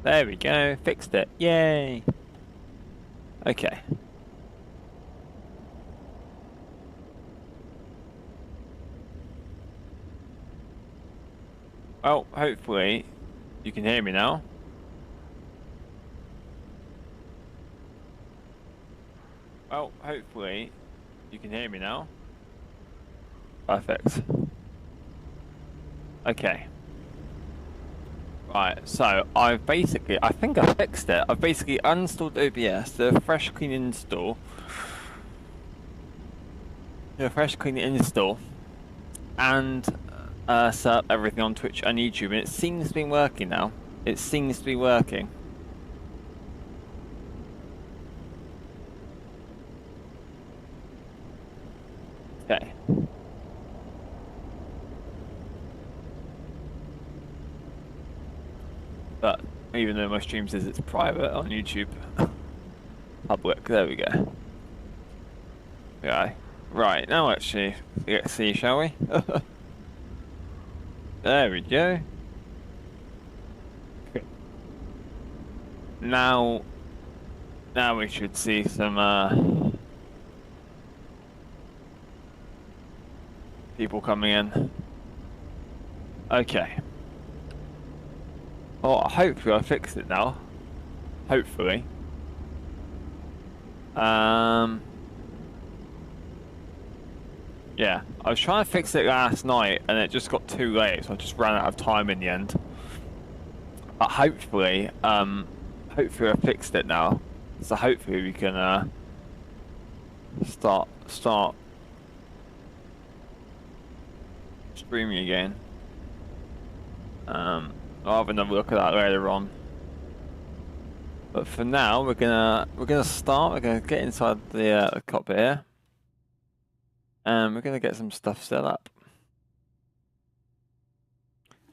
There we go. Fixed it. Yay. Okay. Well, hopefully you can hear me now. Well, hopefully you can hear me now. Perfect. Okay. Right, so I think I fixed it. I've basically uninstalled OBS, the fresh clean install. The fresh clean install. And set up everything on Twitch and YouTube, and it seems to be working now. It seems to be working. Okay. But even though my stream says it's private on YouTube, public. There we go. Yeah. Right, now actually, let's see, shall we? There we go. Okay. Now we should see some people coming in. Okay. Oh, hopefully I fixed it now. Hopefully. Yeah, I was trying to fix it last night and it just got too late, so I just ran out of time in the end. But hopefully I fixed it now. So hopefully we can start streaming again. I'll have another look at that later on. But for now, we're gonna start. We're gonna get inside the cockpit here, and we're gonna get some stuff set up.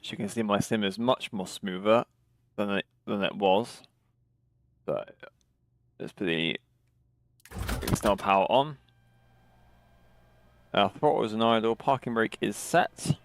As you can see, my sim is much more smoother than it was. So let's put the external power on. Our throttle is an idle. Parking brake is set.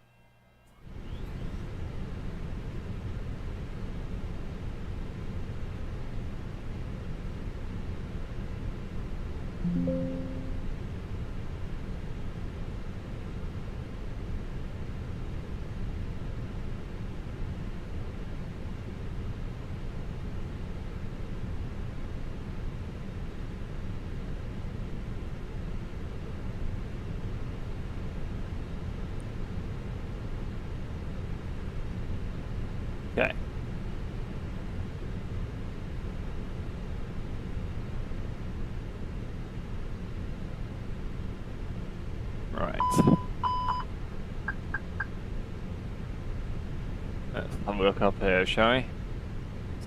Okay. Right. Let's have a look up here, shall we?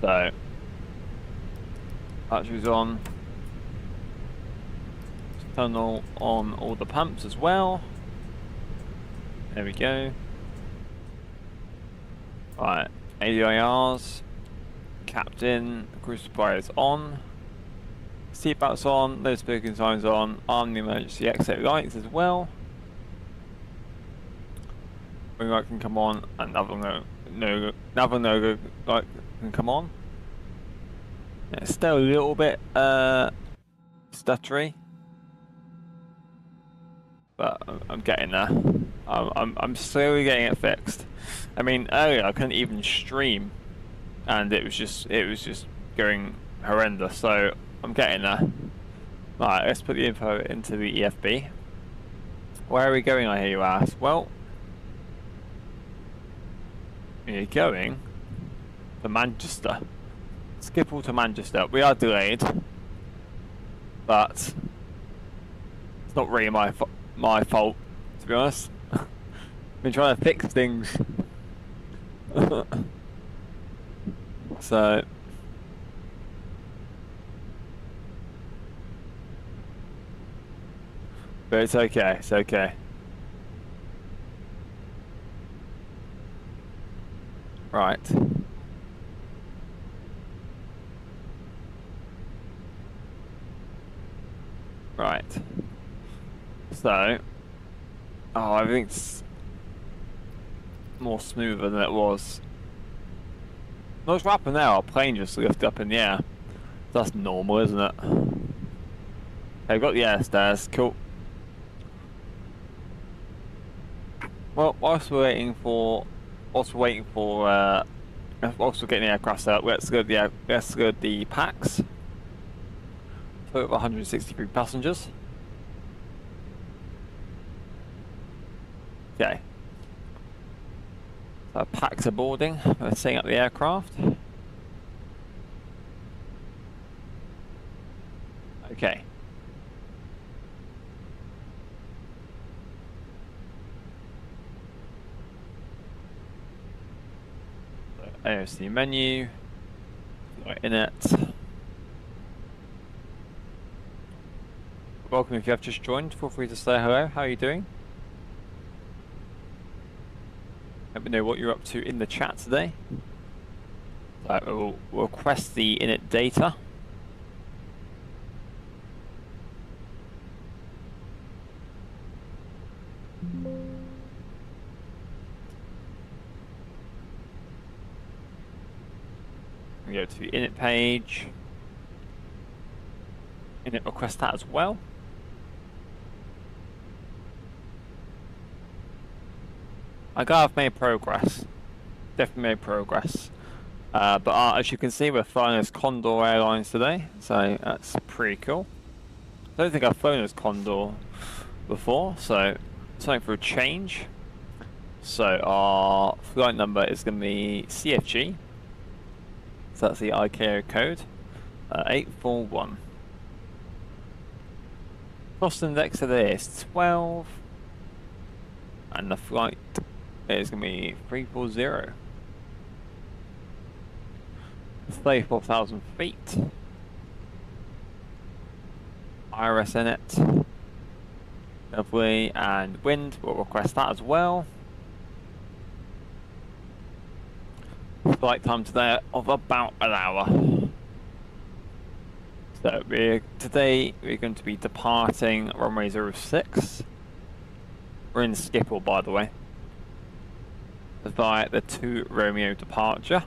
So, batteries on. Turn on all the pumps as well. There we go. Right, ADIRs, captain, cruise supply is on. Seatbelts on, low speaking signs on, arm the emergency exit lights as well. Wing light can come on, and naval no light can come on. Yeah, it's still a little bit stuttery, but I'm getting there. I'm slowly getting it fixed. I mean, earlier I couldn't even stream, and it was just going horrendous. So I'm getting there. Right, let's put the info into the EFB. Where are we going, I hear you ask? Well, we're going to Manchester. Schiphol to Manchester. We are delayed, but it's not really my fault, to be honest. I've been trying to fix things. So but it's okay, it's okay. Right. Right. So, oh, everything's more smoother than it was. What's happened there? Our plane just lifted up in the air. That's normal, isn't it? I've got the air stairs. Cool. Well, whilst we're waiting for getting the aircraft set up, let's go to the packs. Total of 163 passengers. Okay. So packs are boarding. We're setting up the aircraft. Okay. AOC menu. Right in it. Welcome if you have just joined. Feel free to say hello. How are you doing? Let me know what you're up to in the chat today. So we'll request the init data. We go to the init page. Init request that as well. I got have made progress. Definitely made progress. But as you can see, we're flying as Condor Airlines today, so that's pretty cool. I don't think I've flown as Condor before, so something for a change. So our flight number is going to be CFG. So that's the ICAO code, 841. Cost index today is 12, and the flight is going to be 340. 34,000 feet. IRS in it. Lovely, and wind, we'll request that as well. Flight time today of about an hour. So today we're going to be departing runway 06. We're in Schiphol, by the way. Via the 2 Romeo departure.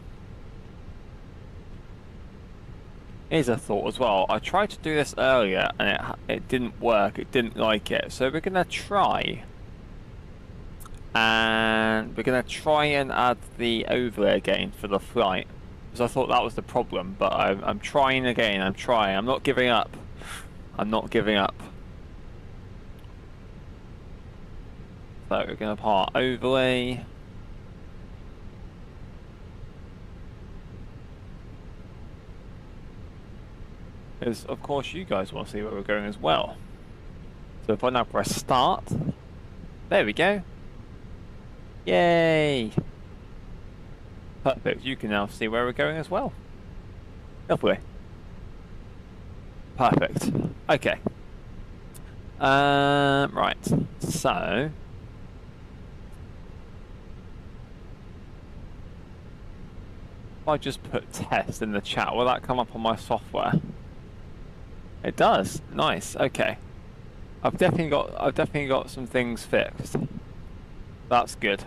Here's a thought as well. I tried to do this earlier and it didn't work. It didn't like it. So we're gonna try. And we're gonna try and add the overlay again for the flight. Because I thought that was the problem, but I'm trying again. I'm trying. I'm not giving up. I'm not giving up. So we're gonna part overlay. Because of course you guys want to see where we're going as well. So if I now press start, there we go. Yay! Perfect, you can now see where we're going as well. Lovely. Perfect. Okay. Right, so... if I just put test in the chat, will that come up on my software? It does. Nice. Okay. I've definitely got some things fixed. That's good.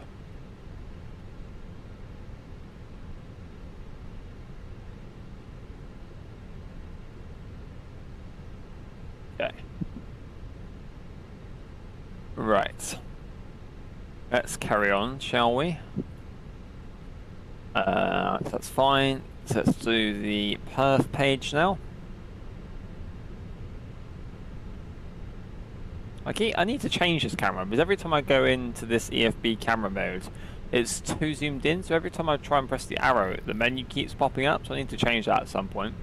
Okay. Right. Let's carry on, shall we? That's fine. So let's do the perf page now. I need to change this camera because every time I go into this EFB camera mode, it's too zoomed in. So every time I try and press the arrow, the menu keeps popping up. So I need to change that at some point.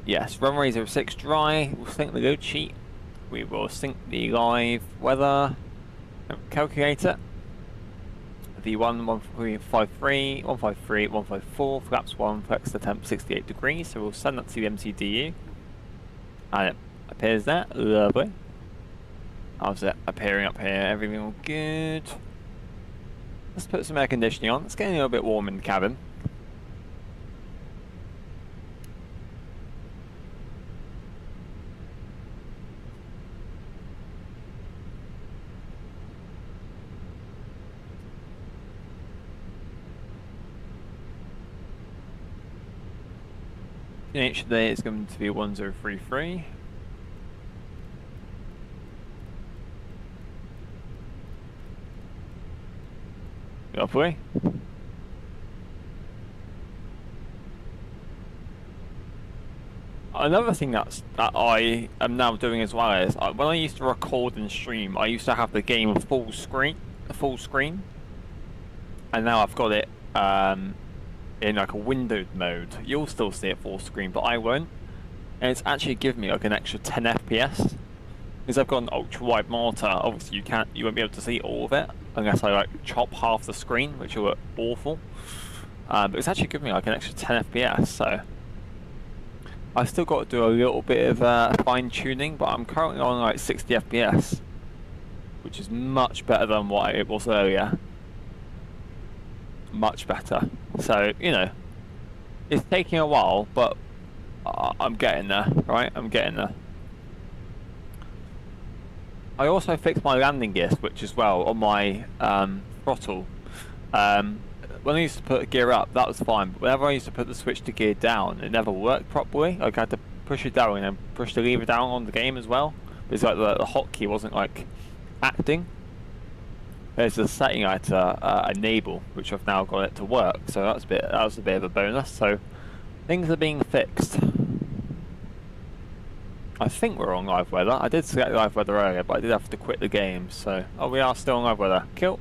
Yes, runway 06 dry. We'll sync the load sheet. We will sync the live weather calculator. The 153, 153, 154, flaps 1, flex the temp 68 degrees. So we'll send that to the MCDU. And it appears there. Lovely. How's it appearing up here? Everything all good? Let's put some air conditioning on. It's getting a little bit warm in the cabin. destination today is going to be 1033. Lovely. Another thing that I am now doing as well is when I used to record and stream, I used to have the game full screen, and now I've got it in like a windowed mode. You'll still see it full screen, but I won't, and it's actually giving me like an extra 10 FPS because I've got an ultra wide monitor. Obviously, you won't be able to see all of it unless I like chop half the screen, which will look awful. But it's actually giving me like an extra 10 FPS, so. I've still got to do a little bit of fine tuning, but I'm currently on like 60 FPS, which is much better than what it was earlier. Much better. So, you know, it's taking a while, but I'm getting there, right? I'm getting there. I also fixed my landing gear switch as well on my throttle. When I used to put gear up, that was fine, but whenever I used to put the switch to gear down, it never worked properly. Like I had to push it down and then push the lever down on the game as well. It's like the hotkey wasn't like acting. There's a setting I had to enable, which I've now got it to work. So that was a bit of a bonus. So things are being fixed. I think we're on live weather. I did select live weather earlier, but I did have to quit the game. So we are still on live weather. Cool.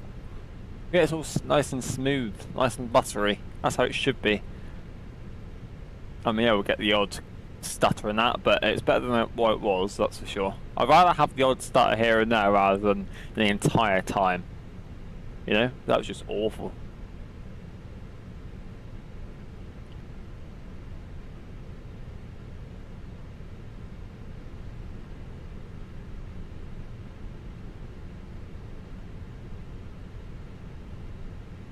Yeah, it's all nice and smooth, nice and buttery. That's how it should be. I mean, yeah, we'll get the odd stutter and that, but it's better than what it was, that's for sure. I'd rather have the odd stutter here and there rather than the entire time. You know, that was just awful.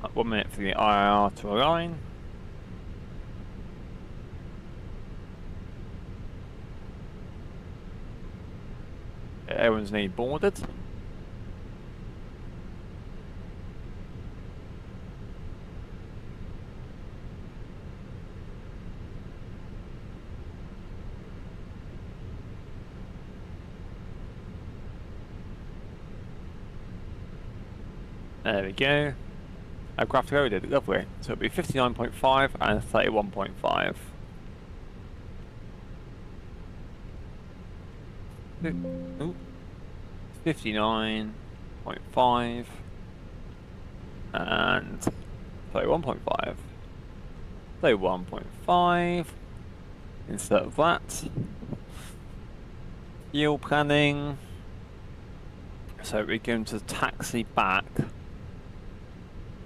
Like 1 minute for the IR to align. Everyone's nearly boarded. There we go. Aircraft loaded, lovely. So it'll be 59.5 and 31.5. Ooh. 59.5 and 31.5. 31.5. Insert that. Fuel planning. So we're going to taxi back.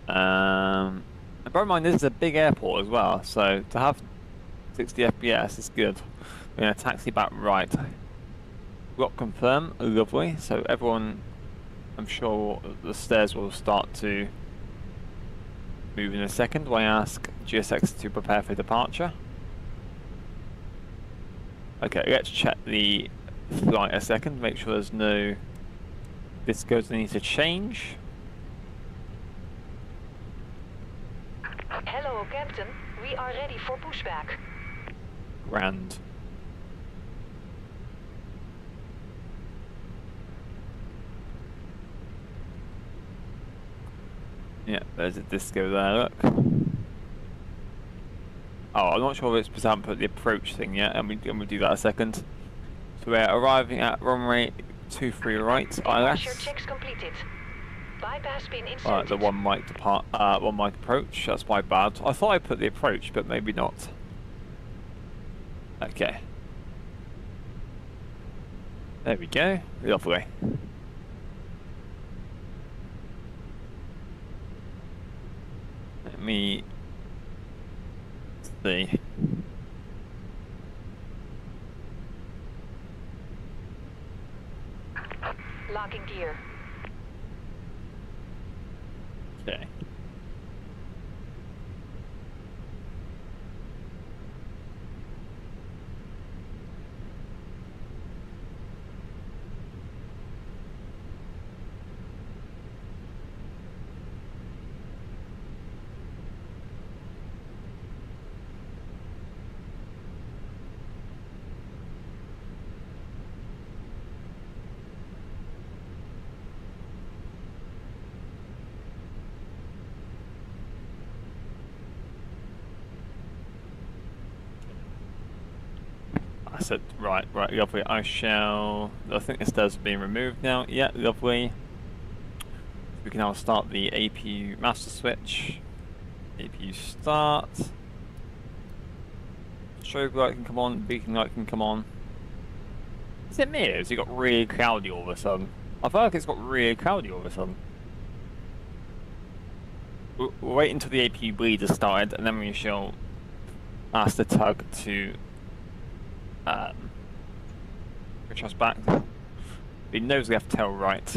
And bear in mind, this is a big airport as well, so to have 60 FPS is good. We're going to taxi back right. Lock confirm, lovely. So everyone, I'm sure the stairs will start to move in a second when I ask GSX to prepare for departure. Okay, let's check the flight a second, make sure there's no discos that need to change. Hello, Captain. We are ready for pushback. Grand. Yeah, there's a disco there, look. Oh, I'm not sure if it's because I haven't put the approach thing yet, and we'll do that in a second. So we're arriving at runway 23 right, ILS. Your checks completed. Bypass pin inserted. Right, the 1 mic approach. That's my bad. I thought I put the approach, but maybe not. Okay. There we go. Lovely. Let me see. Locking gear. Okay. said, right, lovely. I think this does being removed now. Yeah, lovely. We can now start the APU master switch. APU start. Strobe light can come on, beacon light can come on. Is it me or has it got really cloudy all of a sudden? I feel like it's got really cloudy all of a sudden. We'll wait until the APU bleed has started and then we shall ask the tug to push us back. Be nose left, tail right.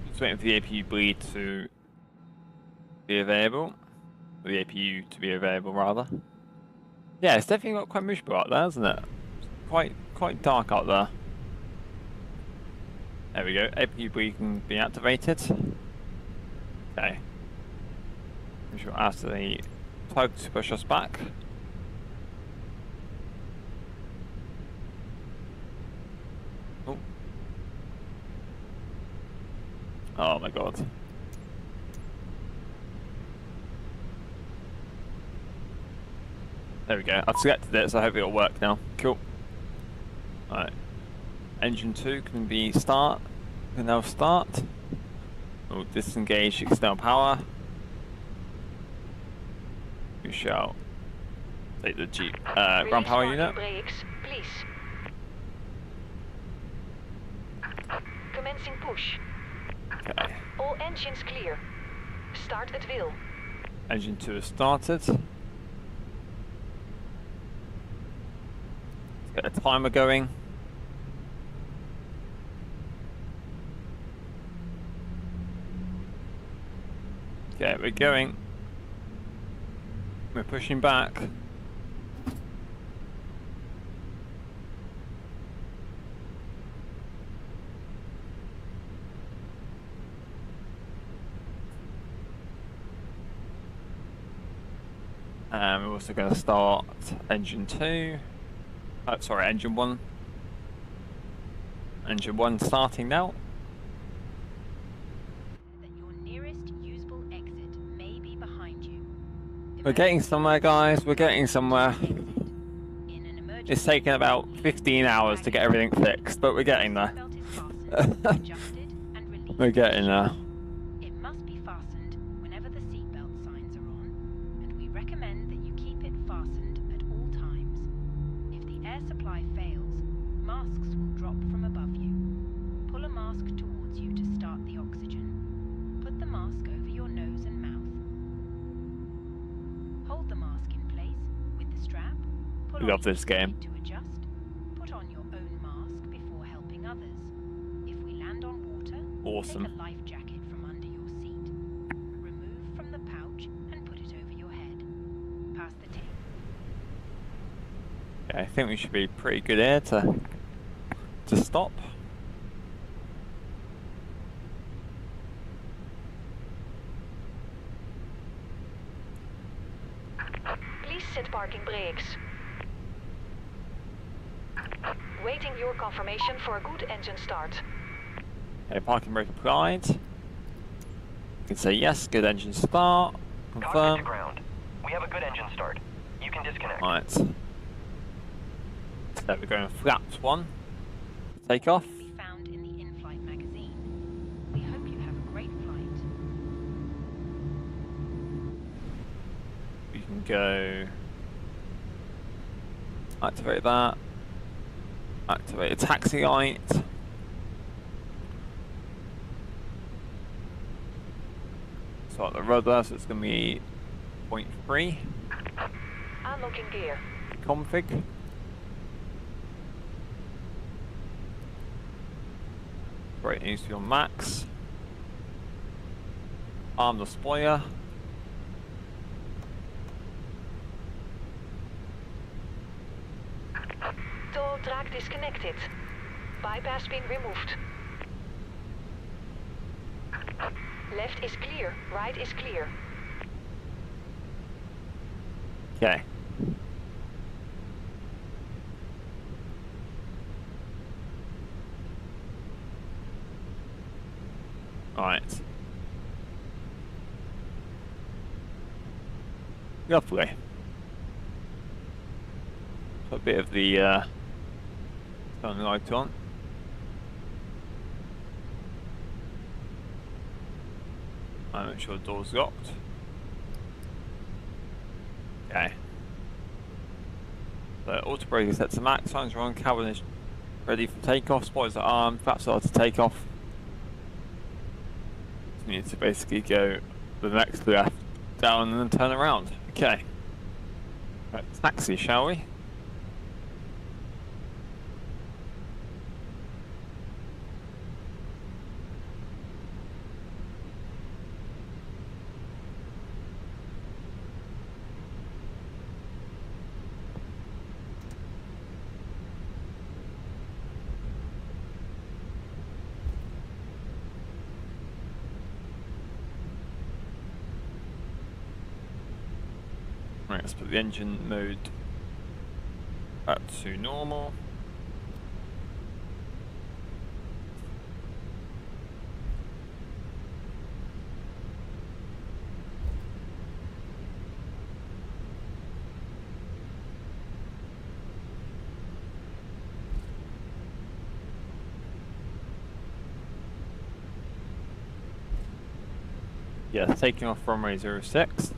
Just waiting for the APU bleed to be available. Or the APU to be available, rather. Yeah, it's definitely got quite miserable out there, isn't it? It's quite dark out there. There we go. APU bleed can be activated. Okay. We shall ask the tug to push us back. Oh. Oh my god. There we go. I've selected it, so I hope it'll work now. Cool. Alright. Engine 2 can now start. We'll disengage external power. We shall take the ground power unit. Brakes, please. Commencing push. Okay. All engines clear. Start at will. Engine 2 has started. Let's get the timer going. Okay, we're going. We're pushing back. We're also going to start engine 2. Sorry, engine 1. Engine 1 starting now. Your nearest usable exit may be behind you. We're getting somewhere, guys. We're getting somewhere. It's taken about 15 hours to get everything fixed, but we're getting there. We're getting there. It must be fastened whenever the seatbelt signs are on, and we recommend that you keep it fastened at all times. If the air supply fails, masks will drop from above you. Pull a mask towards you to start the oxygen. Put the mask over your nose and mouth. Hold the mask in place with the strap. Pull Love on this each game. side to adjust. Put on your own mask before helping others. If we land on water, Awesome. take a life jacket from under your seat. Remove from the pouch and put it over your head. Pass the tape. Okay, I think we should be pretty good here to stop. Please set parking brakes. Waiting your confirmation for a good engine start. Okay, parking brake applied. You can say yes, good engine start. Cockpit to Confirm. ground. We have a good engine start. You can disconnect. Right. So we're going flaps 1. Take off. Can be found in the in-flight magazine. We hope you have a great flight. We can go. Activate that. Activate a taxi light. Start the rudder, so it's going to be 0.3. Unlocking gear. Config. Right, needs to be on max. Arm the spoiler. track disconnected. Bypass pin removed. Left is clear, right is clear. Okay. Right. Lovely. Put a bit of the turn the light on. And make sure the door's locked. Okay. So auto brake is set to max, signs are on, cabin is ready for takeoff, spoilers are armed, flaps are to take off. So you need to basically go the next left, down and then turn around. Okay. Right, taxi, shall we? Right, let's put the engine mode back to normal. Yeah, taking off runway 06.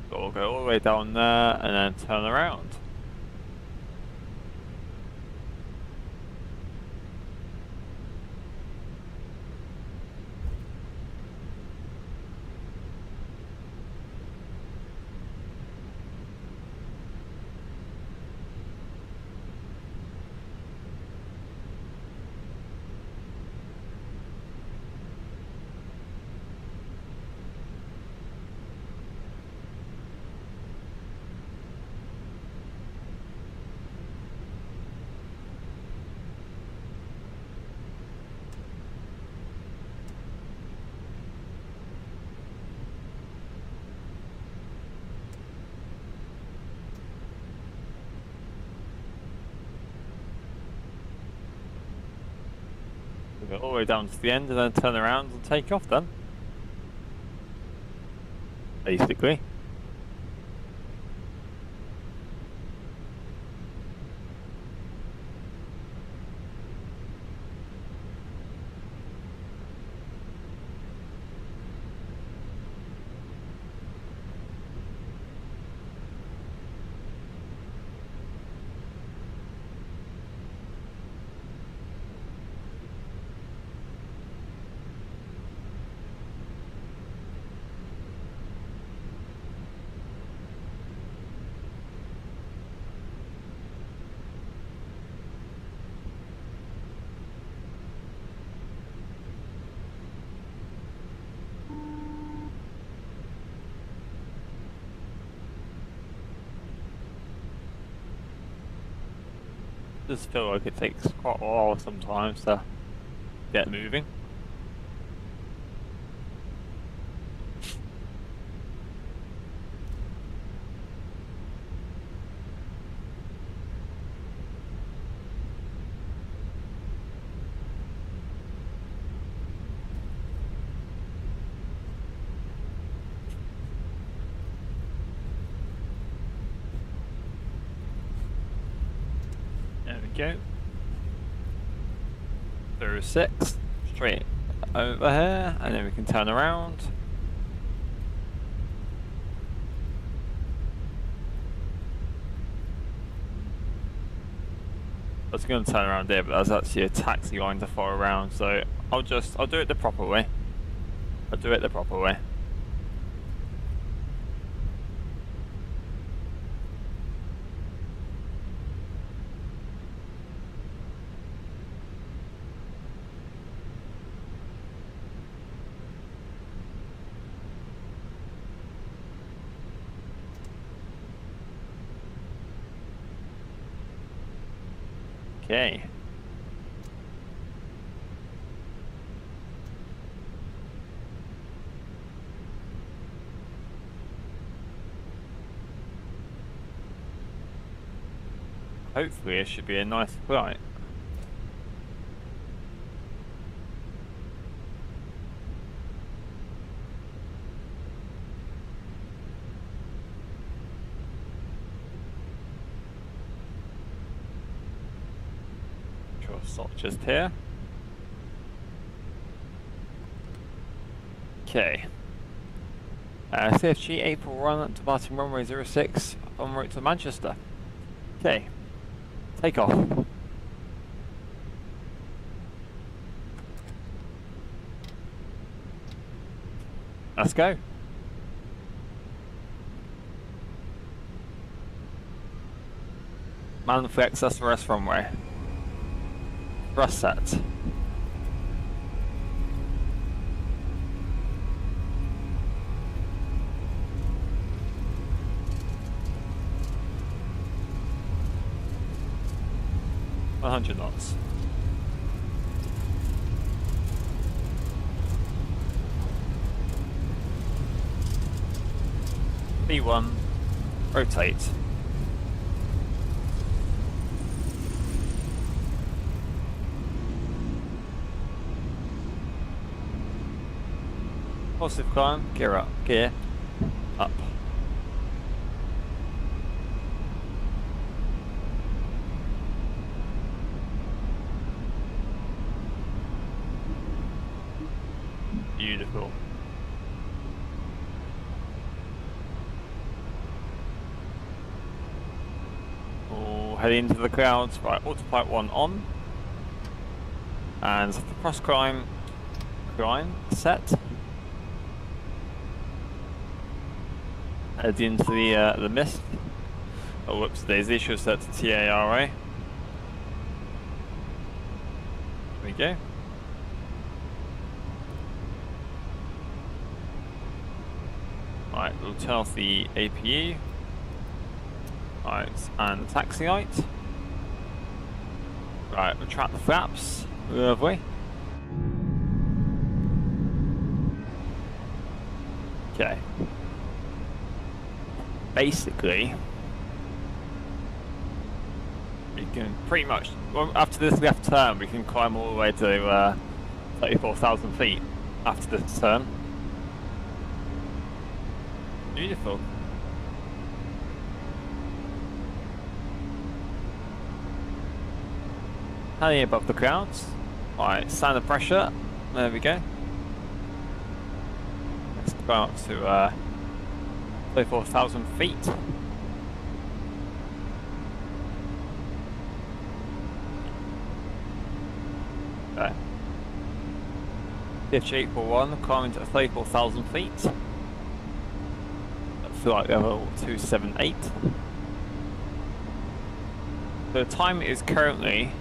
So we'll go all the way down there and then turn around. We'll go all the way down to the end and then turn around and take off then. Basically. Does feel like it takes quite a while sometimes to get moving. There we go. 06, straight over here, and then we can turn around. I was going to turn around there, but there's actually a taxi line to follow around, so I'll do it the proper way. I'll do it the proper way. Okay. Hopefully it should be a nice flight. Control stop just here. Okay. CFG April 1 departing runway 06 en route to Manchester. Okay. Take off. Let's go. Man flex SRS runway. Thrust set. $100 knots. B1, rotate. Positive climb, gear up, up. Beautiful. Oh, heading into the clouds. Right, autopilot 1 on. And the cross climb set. Head into the mist. Oh, whoops, daisy, should set to TARA. There we go. Right, we'll turn off the APU. Right, and taxi light. Right, retract the flaps. Lovely. Okay. Basically, we can pretty much, well, after this left turn, we can climb all the way to 34,000 feet after this turn. Beautiful. Hanging above the clouds. Alright, standard pressure. There we go. Let's go up to 34,000 feet. Okay. CFG841 climbing to 34,000 feet. Flight level 278. The time is currently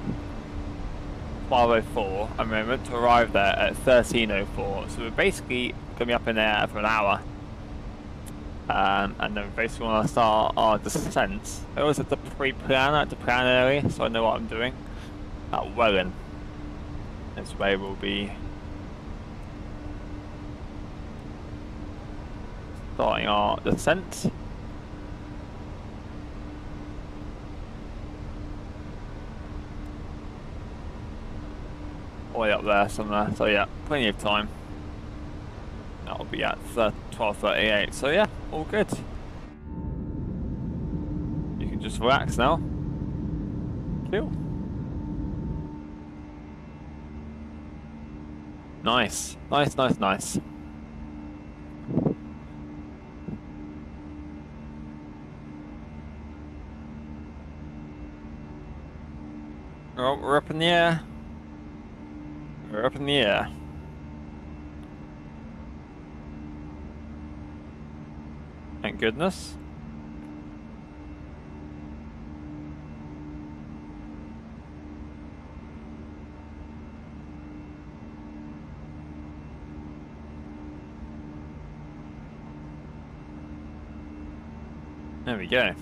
5:04 at the moment to arrive there at 13:04. So we're basically going to be up in there for an hour. And then basically want to start our descent. I always have to pre-plan, I have to plan early so I know what I'm doing. At Welling. This way we'll be starting our descent. Way up there somewhere, so yeah, plenty of time. That'll be at 12:38, so yeah, all good. You can just relax now. Cool. Nice, nice, nice, nice. Oh, we're up in the air. We're up in the air. Thank goodness. There we go.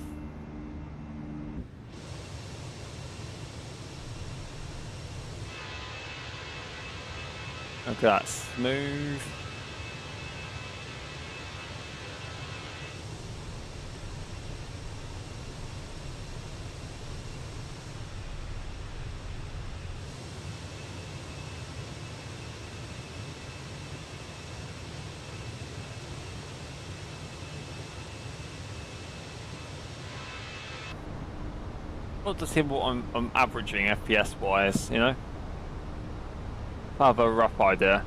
Look at that, smooth. Well, to see what I'm averaging FPS wise, you know? I have a rough idea.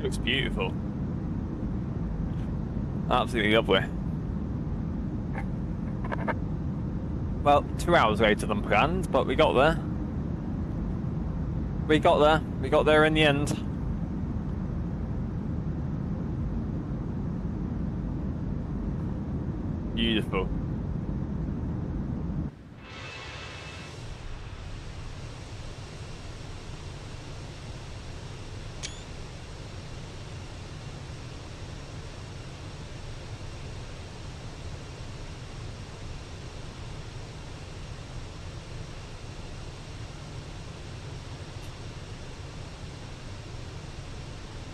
Looks beautiful. Absolutely lovely. Well, 2 hours later than planned, but we got there. We got there. We got there in the end. Beautiful.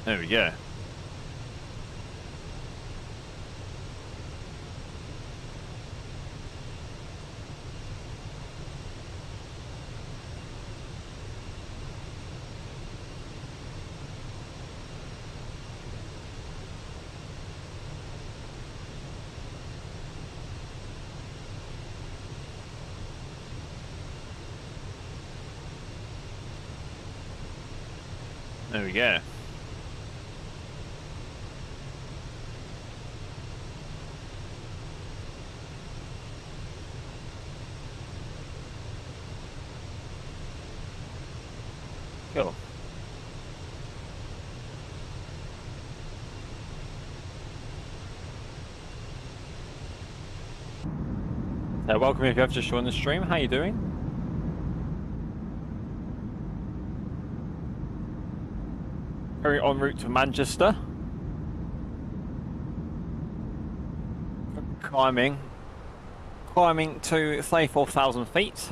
There we go. There we go. Cool. Welcome if you have just joined the stream. How you doing? Currently en route to Manchester. Climbing to 34,000 feet.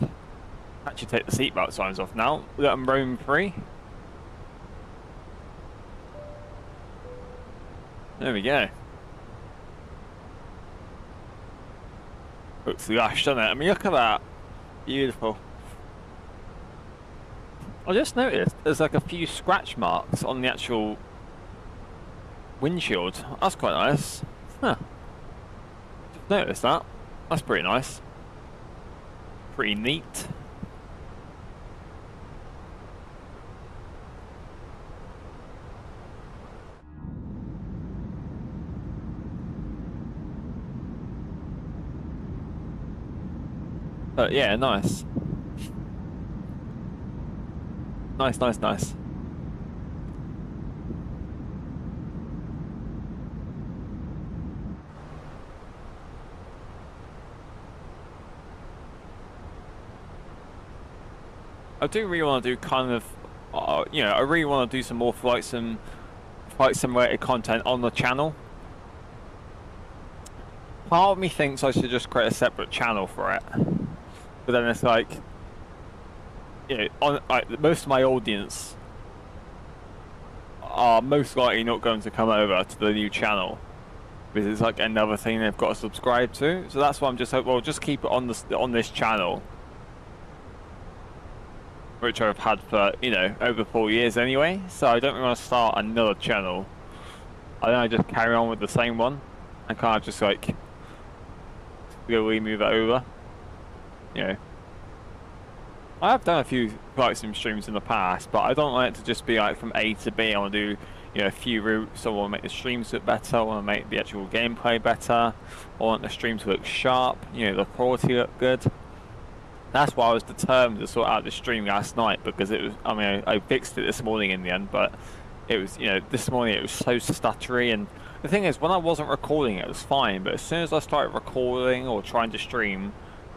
Actually take the seatbelt signs off now. Let them roam free. There we go. Looks lush, doesn't it? I mean, look at that. Beautiful. I just noticed there's like a few scratch marks on the actual windshield. That's quite nice. Huh. Just noticed that. That's pretty nice. Pretty neat. But yeah, nice. Nice, nice, nice. I do really want to do kind of, you know, I really want to do some more flight simulator content on the channel. Part of me thinks I should just create a separate channel for it. But then it's like, you know, most of my audience are most likely not going to come over to the new channel because it's like another thing they've got to subscribe to. So that's why I'm just like, well, just keep it on this channel, which I've had for, you know, over 4 years anyway. So I don't really want to start another channel. I think I just carry on with the same one and kind of just like slowly move it over. You know, I have done a few flight sim streams in the past, but I don't like it to just be like from A to B. I want to do, you know, a few routes. I want to make the streams look better. I want to make the actual gameplay better. I want the stream to look sharp. You know, the quality look good. That's why I was determined to sort out the stream last night, because it was, I mean, I fixed it this morning in the end, but it was, you know, this morning it was so stuttery. And the thing is, when I wasn't recording, it was fine, but as soon as I started recording or trying to stream,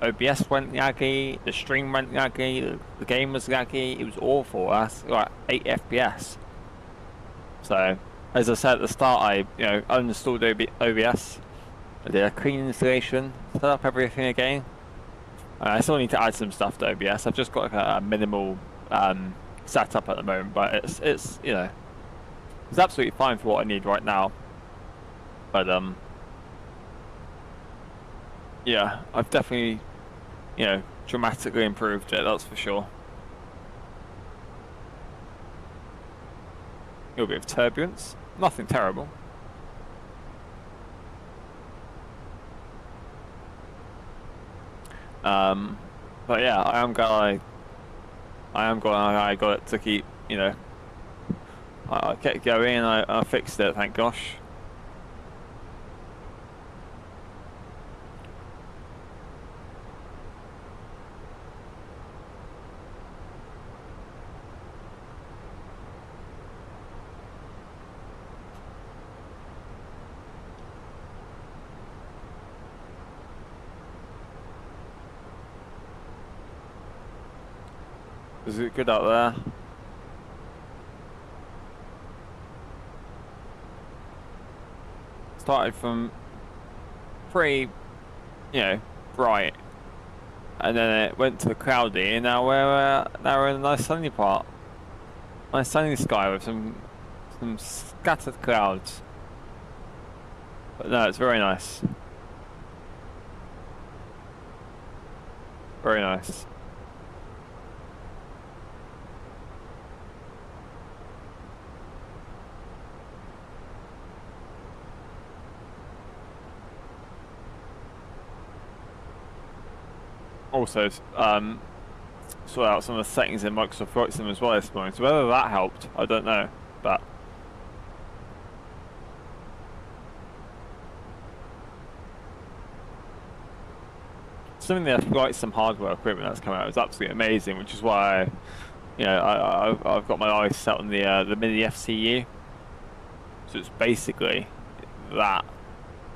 OBS went laggy, the stream went laggy, the game was laggy. It was awful. That's like 8 FPS. So, as I said at the start, I uninstalled OBS. I did a clean installation, set up everything again. I still need to add some stuff to OBS. I've just got like a minimal setup at the moment, but it's it's absolutely fine for what I need right now. But yeah, I've definitely dramatically improved it. That's for sure. A little bit of turbulence, nothing terrible. But yeah, I got it to keep, I kept going and I fixed it, thank gosh. Is it good out there? Started from pretty, bright, and then it went to cloudy, and now we're in a nice sunny part, nice sunny sky with some scattered clouds. But no, it's very nice, very nice. Also, sort out some of the settings in Microsoft Flight Sim as well this morning. So whether that helped, I don't know. But some of the Flight Sim hardware equipment that's come out is absolutely amazing, which is why I've got my eyes set on the Mini FCU. So it's basically that,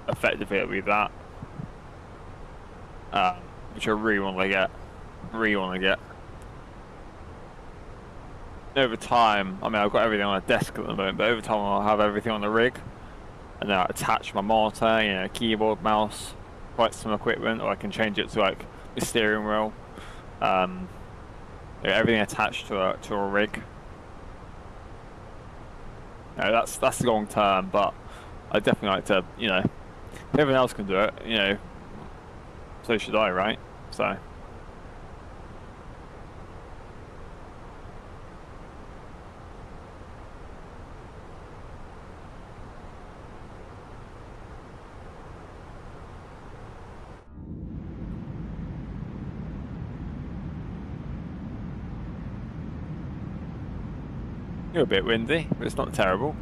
effectively it'll be that. Which I really want to get. Over time, I mean, I've got everything on a desk at the moment, but over time I'll have everything on the rig, and then I'll attach my monitor, keyboard, mouse, quite some equipment, or I can change it to like the steering wheel. Everything attached to a rig. That's long term, but I definitely like to, if everyone else can do it, so should I, right? So. You're a bit windy, but it's not terrible.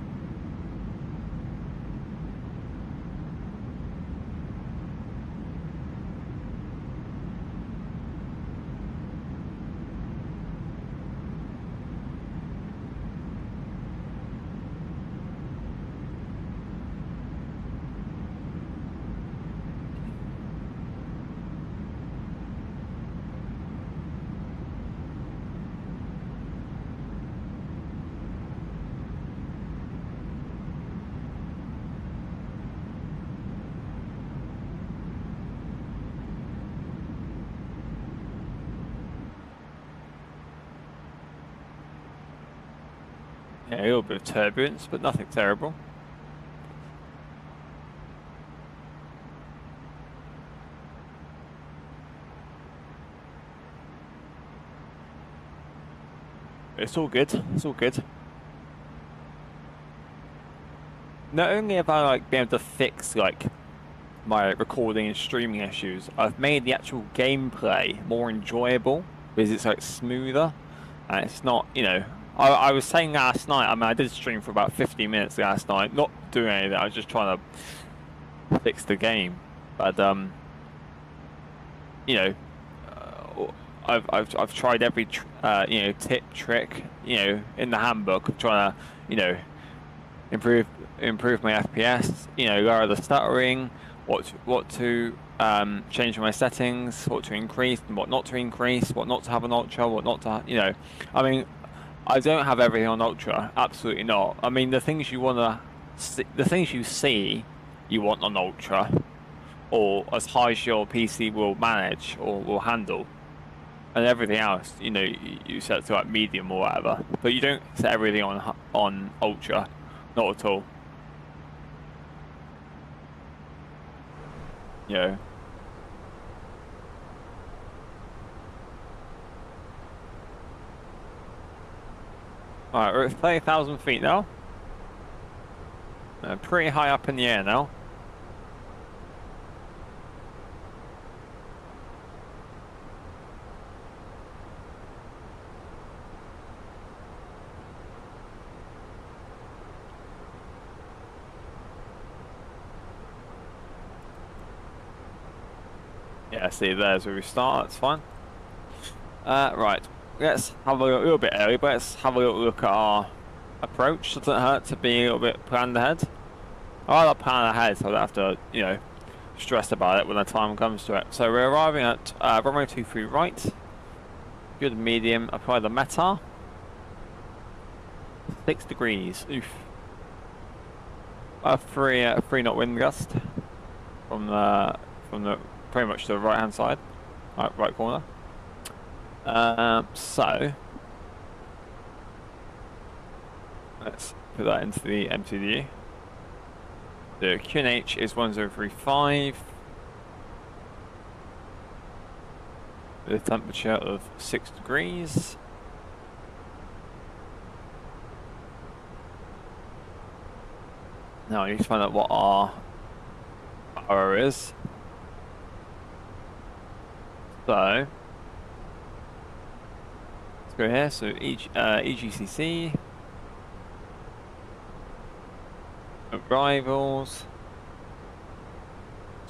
Yeah, a little bit of turbulence, but nothing terrible. It's all good. It's all good. Not only have I been able to fix my recording and streaming issues, I've made the actual gameplay more enjoyable because it's smoother, and it's not, I was saying last night, I mean, I did stream for about 15 minutes last night, not doing anything, I was just trying to fix the game. But, I've tried every, tip, trick, in the handbook of trying to, improve my FPS, lower the stuttering, what to change my settings, what to increase and what not to increase, what not to have on ultra, what not to, you know. I mean, I don't have everything on ultra, absolutely not. I mean, the things you wanna, the things you see, you want on ultra, or as high as your PC will manage or will handle, and everything else, you know, you set to like medium or whatever. But you don't set everything on ultra, not at all. You know. Alright, we're at 30,000 feet now. Pretty high up in the air now. Yeah, see, there's where we start, that's fine. Right, let's have a little bit early, but let's have a little look at our approach. Doesn't hurt to be a little bit planned ahead. I like plan ahead, so I don't have to, you know, stress about it when the time comes to it. So we're arriving at runway 23 right. Good medium, apply the METAR. 6 degrees, oof. A 3 knot wind gust from the pretty much to the right hand side, right corner. So let's put that into the MTD. The QNH is 1035. With a temperature of 6 degrees. Now I need to find out what our power is. So let's go here. So EGCC. Arrivals.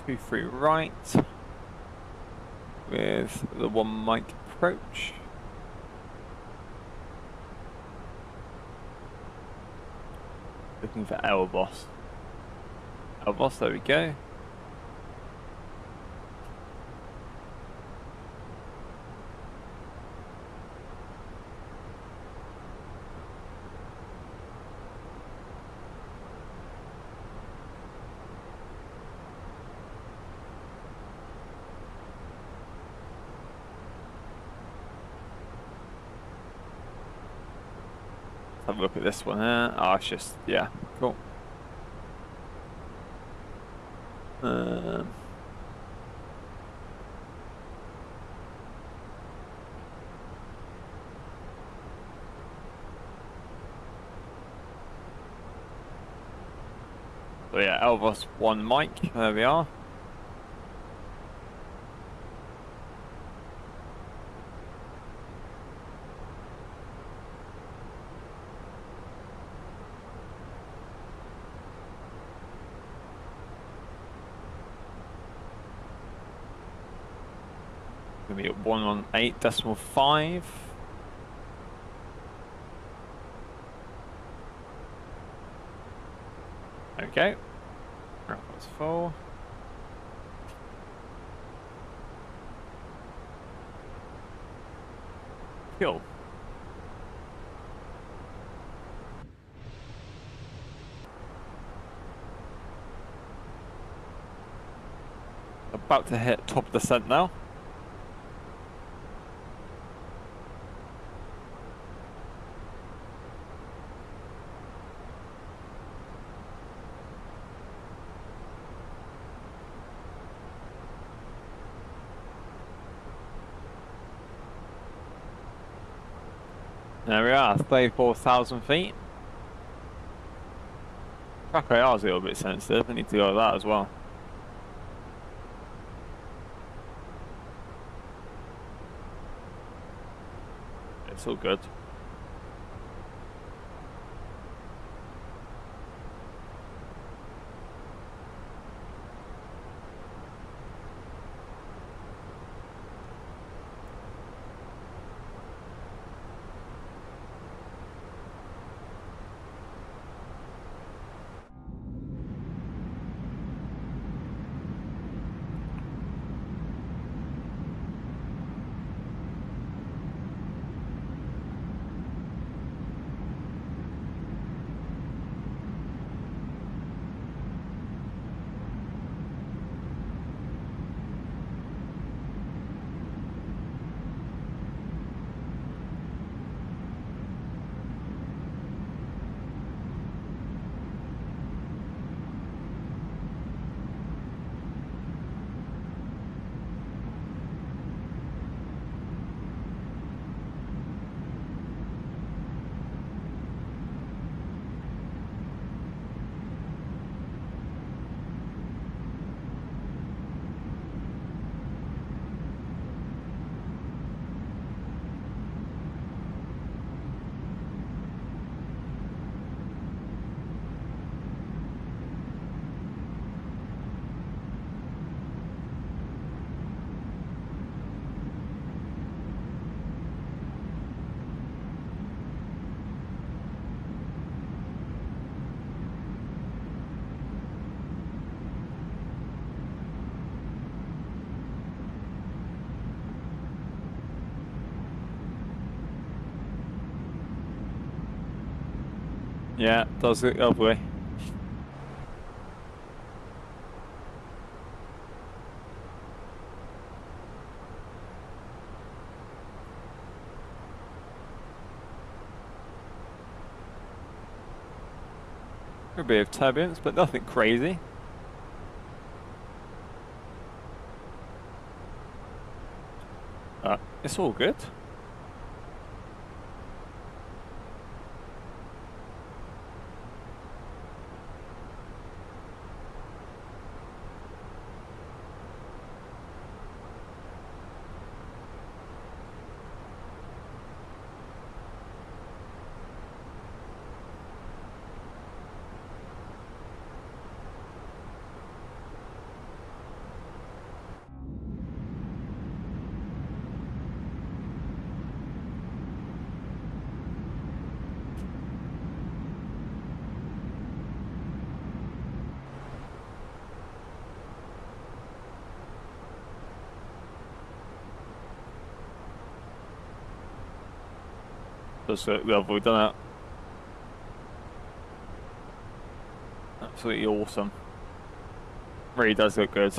23 right. With the 1 mic approach. Looking for Elboss. Elboss, there we go. Have a look at this one here. Oh, it's just, yeah, cool. So yeah, Elboss 1 mic, there we are. Gonna be at 118.5. Okay. That's full. Cool. About to hit top of descent now. There we are, 34,000 feet. Track radar is a little bit sensitive, I need to go with that as well. It's all good. Yeah, does look lovely. A bit of turbulence, but nothing crazy. It's all good. Does look lovely, doesn't it? Absolutely awesome. Really does look good.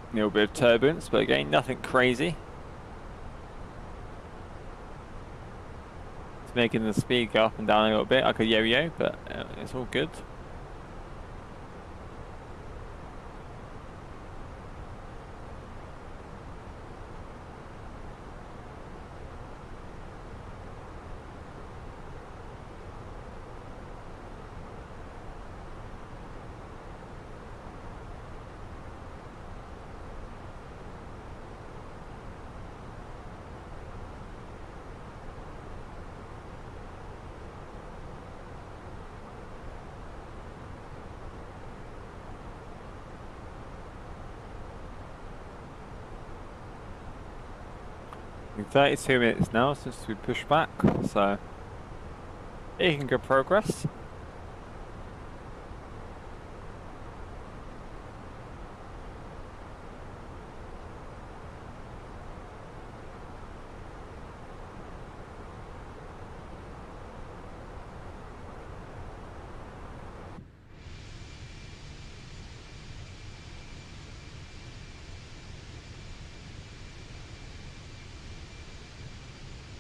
A little bit of turbulence, but again, nothing crazy. It's making the speed go up and down a little bit, like a yo-yo, but it's all good. In 32 minutes now since we pushed back, so making good progress.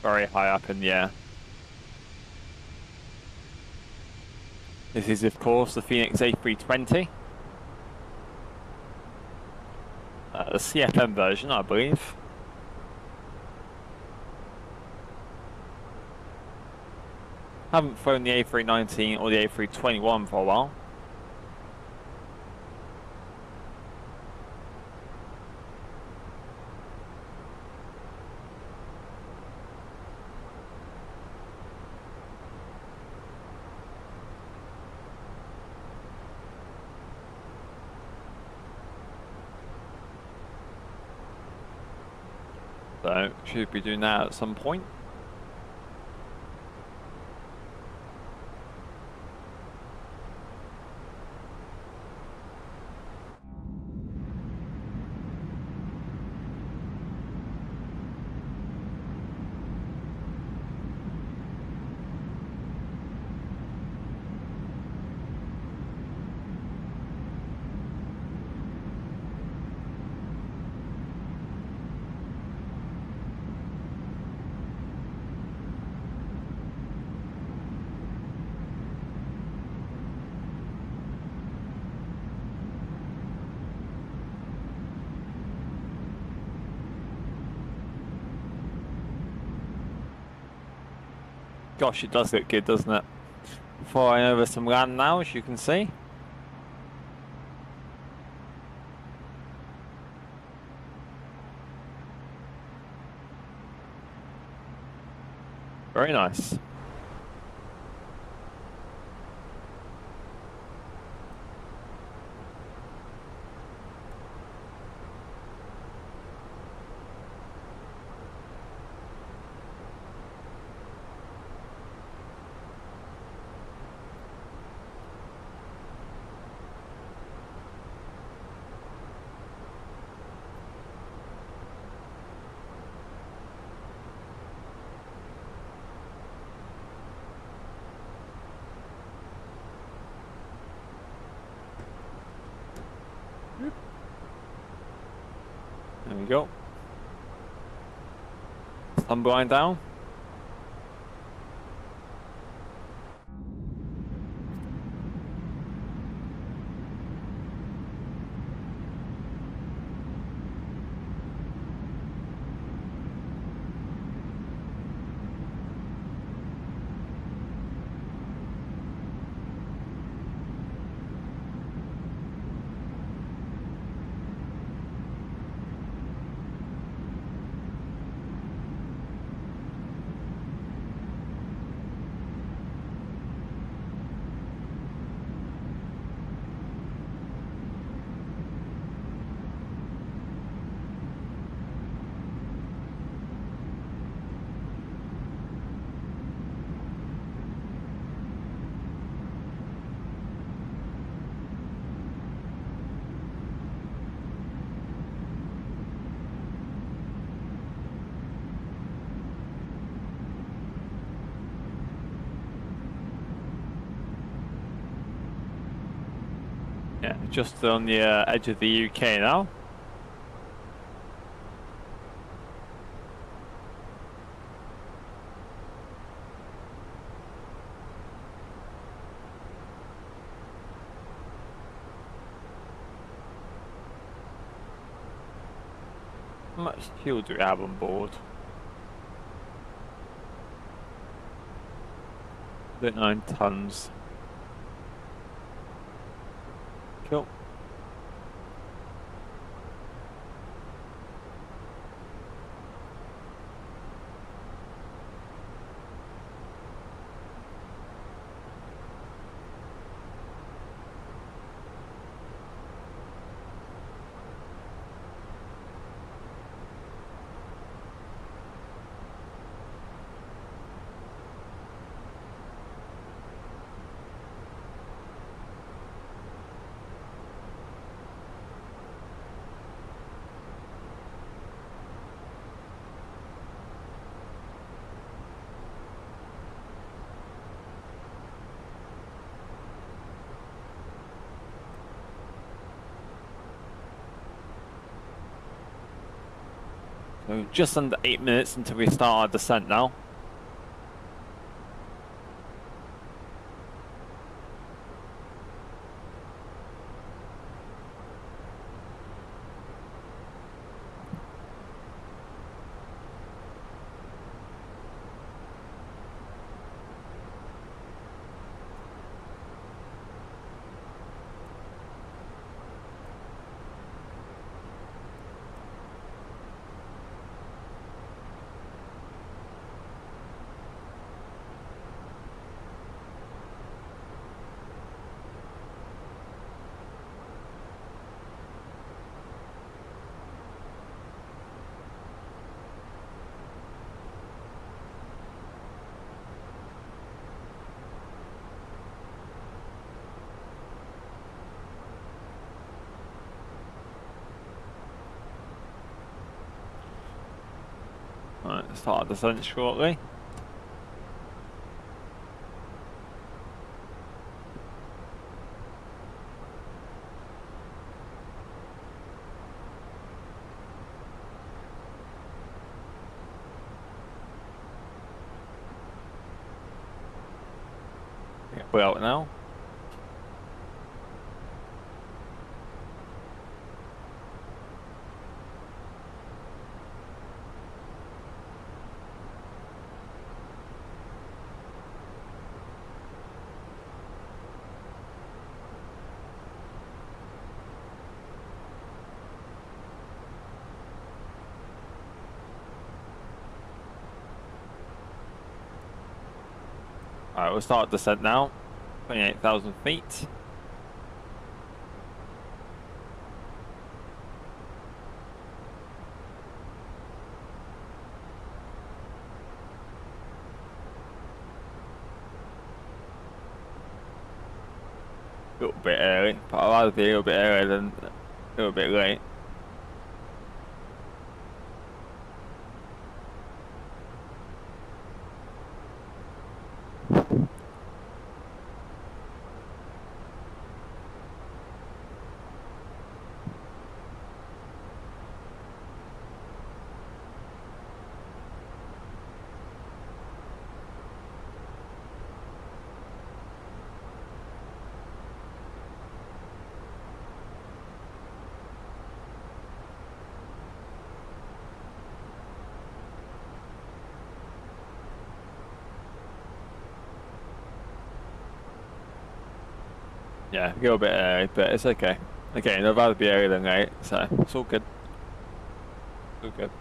Very high up in the air. This is of course the Fenix A320. The CFM version, I believe. Haven't flown the A319 or the A321 for a while. So, should be doing that at some point. Gosh, it does look good, doesn't it? Flying over some land now, as you can see. Very nice. There we go. Sun blind down. Yeah, just on the edge of the UK now. How much fuel do we have on board? 39 tons. Cool. So just under 8 minutes until we start our descent now. Right, start our descent shortly. We're out now. Alright, we'll start descent now. 28,000 feet. A little bit early, but I'd rather be a little bit early than a little bit late. Yeah, a little bit early, but it's okay. Again, I'd rather be early than late, so it's all good. All good.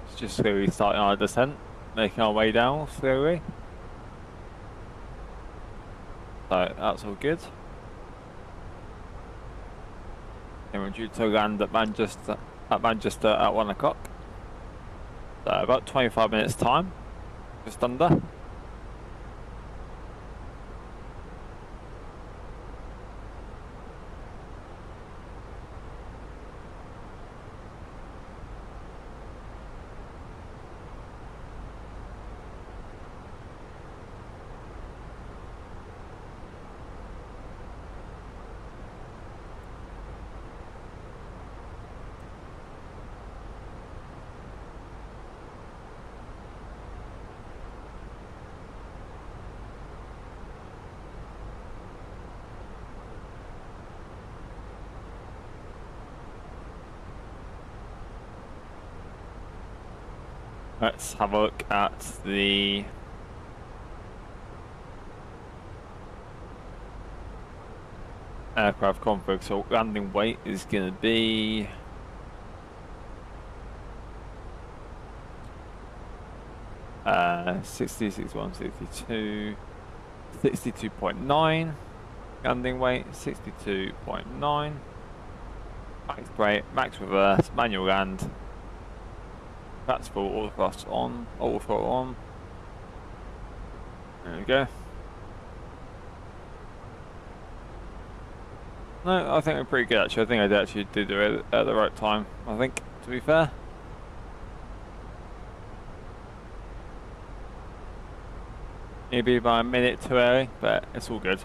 It's just slowly starting our descent, making our way down slowly. So that's all good. And we're due to land at Manchester at 1 o'clock. So about 25 minutes time, just under. Let's have a look at the aircraft config. So landing weight is going to be 60, 61, 62, 62.9. Landing weight 62.9. Max brake, max reverse, manual land. That's full, all thrust on, all throttle on. There we go. No, I think I'm pretty good actually. I think I did actually do it at the right time, I think, to be fair. Maybe by a minute too early, but it's all good.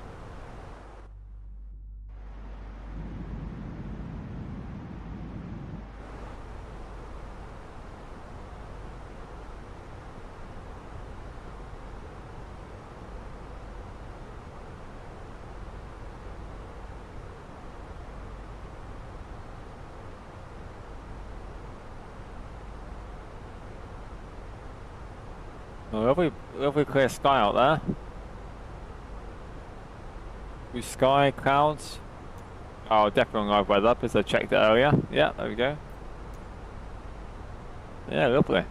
Lovely clear sky out there. Blue sky, clouds. Oh, definitely live weather because I checked it earlier. Yeah, there we go. Yeah, lovely.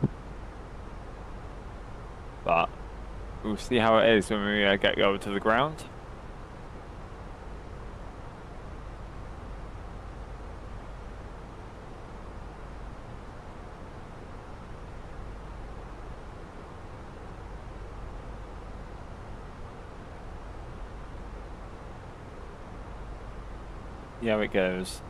But we'll see how it is when we get over to the ground. See how it goes.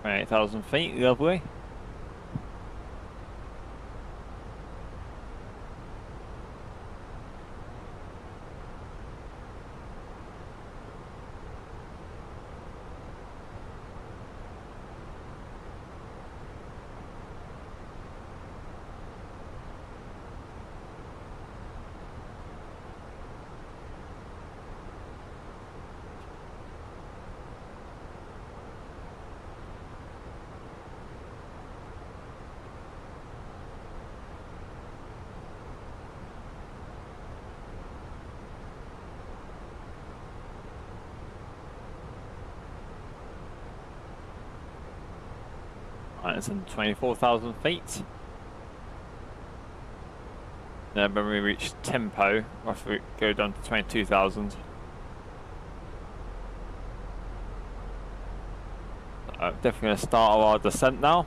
$28,000 feet, lovely. Right, it's 24,000 feet. Then when we reach tempo, roughly go down to 22,000. Definitely going to start our descent now.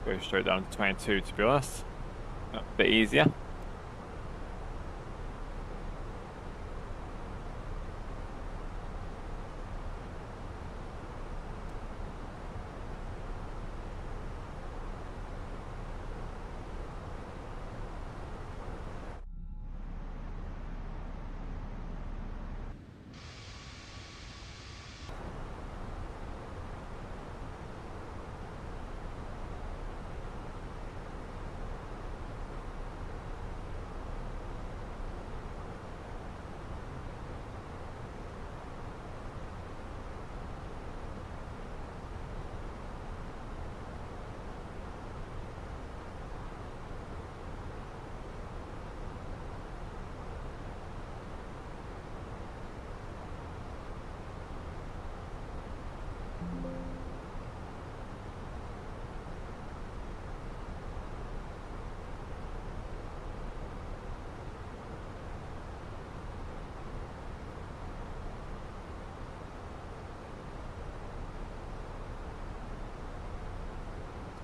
Go straight down to 22 to be honest. A bit easier.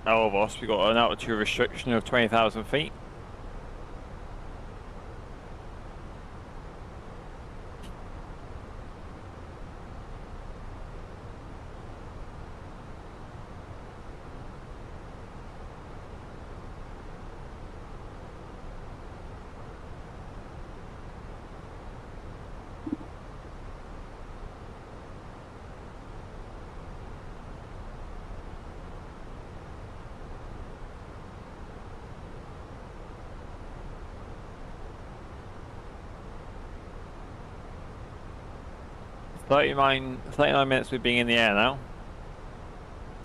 Oh, boss, we got an altitude restriction of 20,000 feet. Thirty-nine minutes with being in the air now.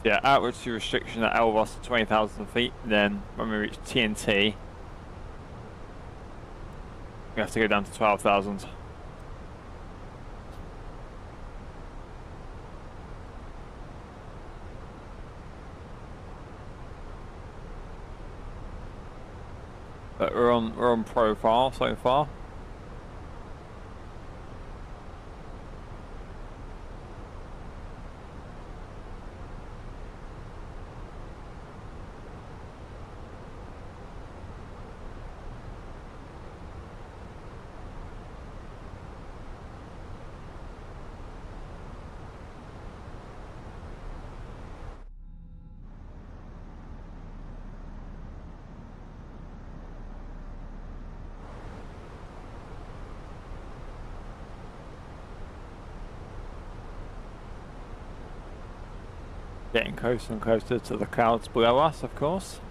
Yeah, altitude restriction at Elvos to 20,000 feet. Then when we reach TNT, we have to go down to 12,000. But we're on profile so far. Getting closer and closer to the clouds below us, of course.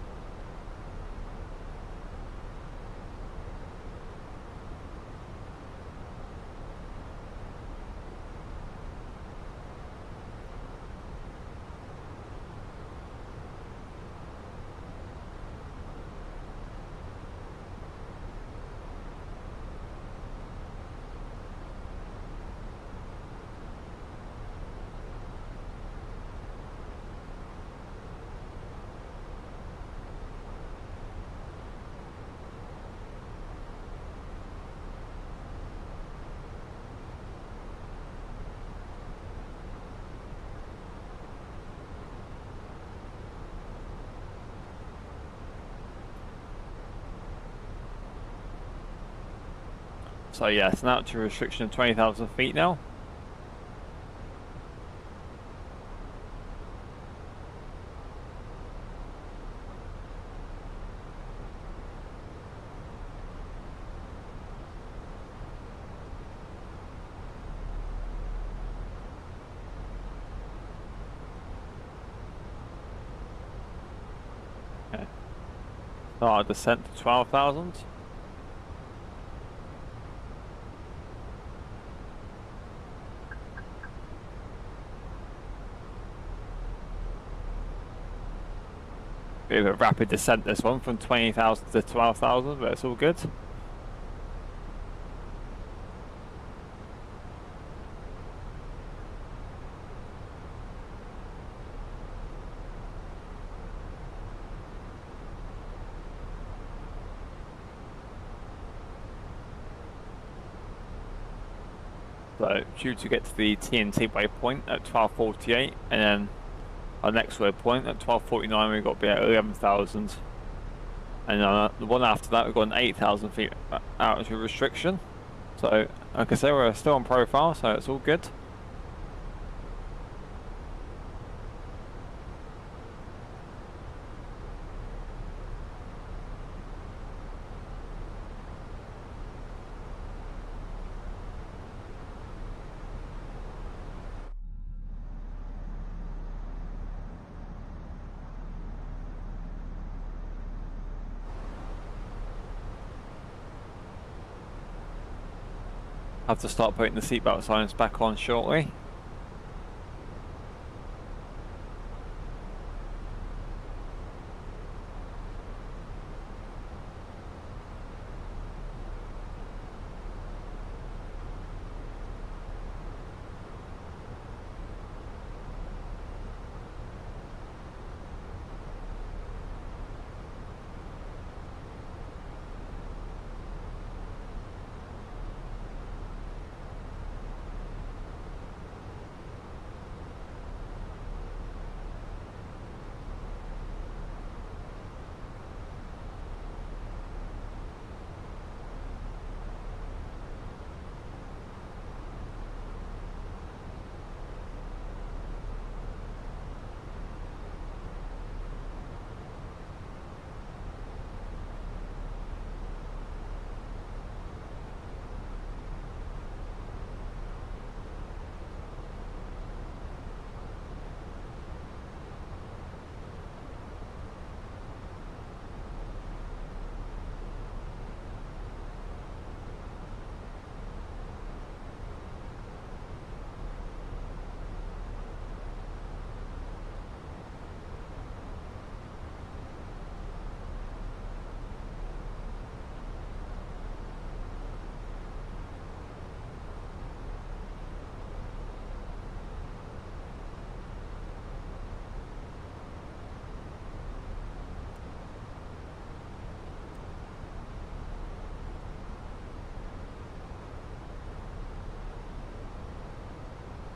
So yeah, it's now to a restriction of 20,000 feet now. Okay. Start a descent to 12,000. Bit of a rapid descent this one, from 20,000 to 12,000, but it's all good. So due to get to the TNT waypoint at 12:48, and then our next waypoint at 12:49 we've got to be at 11,000, and the one after that we've got an 8,000 feet out of restriction. So like I say, we're still on profile, so it's all good. Have to start putting the seatbelt signs back on shortly.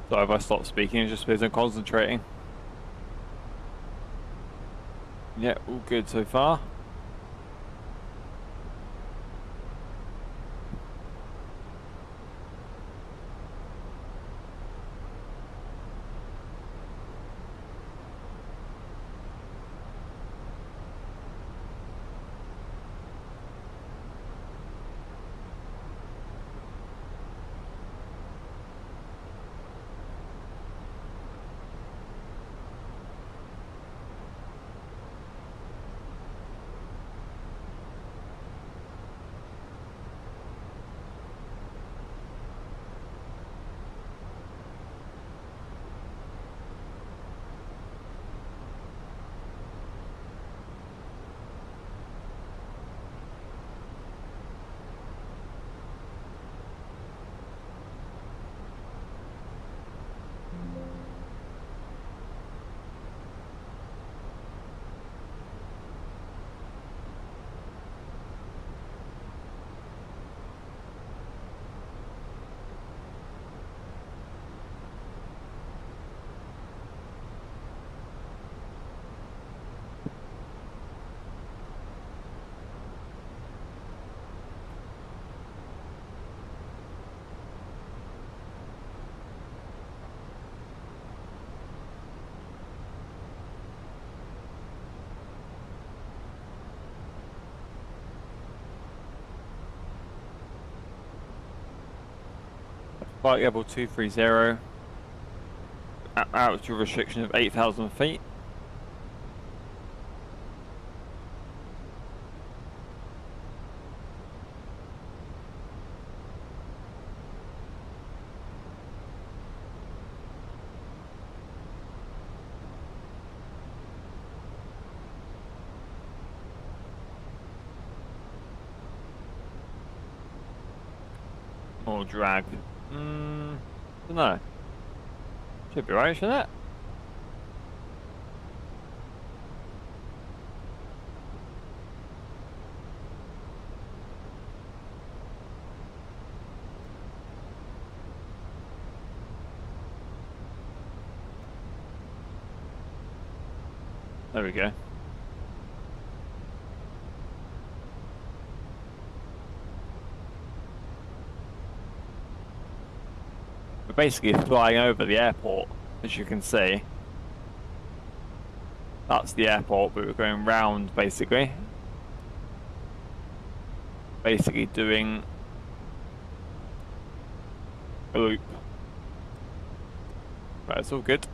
So if I stop speaking, it's just because I'm concentrating. Yeah, all good so far. Flight level 230. Altitude restriction of 8,000 feet. Or drag. Don't know. Should be right, shouldn't it? There we go. We're basically flying over the airport, as you can see. That's the airport, but we're going round basically. Basically doing a loop. But it's all good.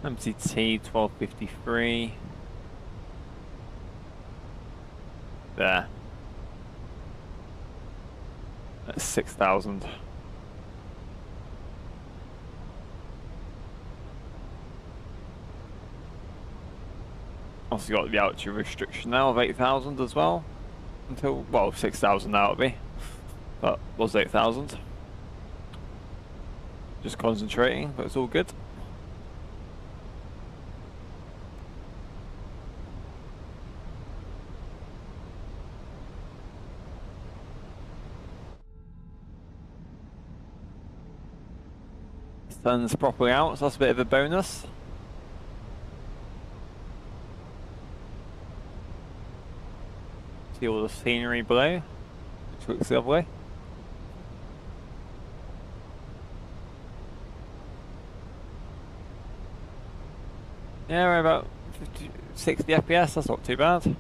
MCT 1253. There. That's 6,000. Also got the altitude restriction now of 8,000 as well. Until, well, 6,000 now it'll be. But was 8,000. Just concentrating, but it's all good. Sun's properly out, so that's a bit of a bonus. See all the scenery below, which looks lovely. Yeah, we're about 50, 60 FPS, that's not too bad.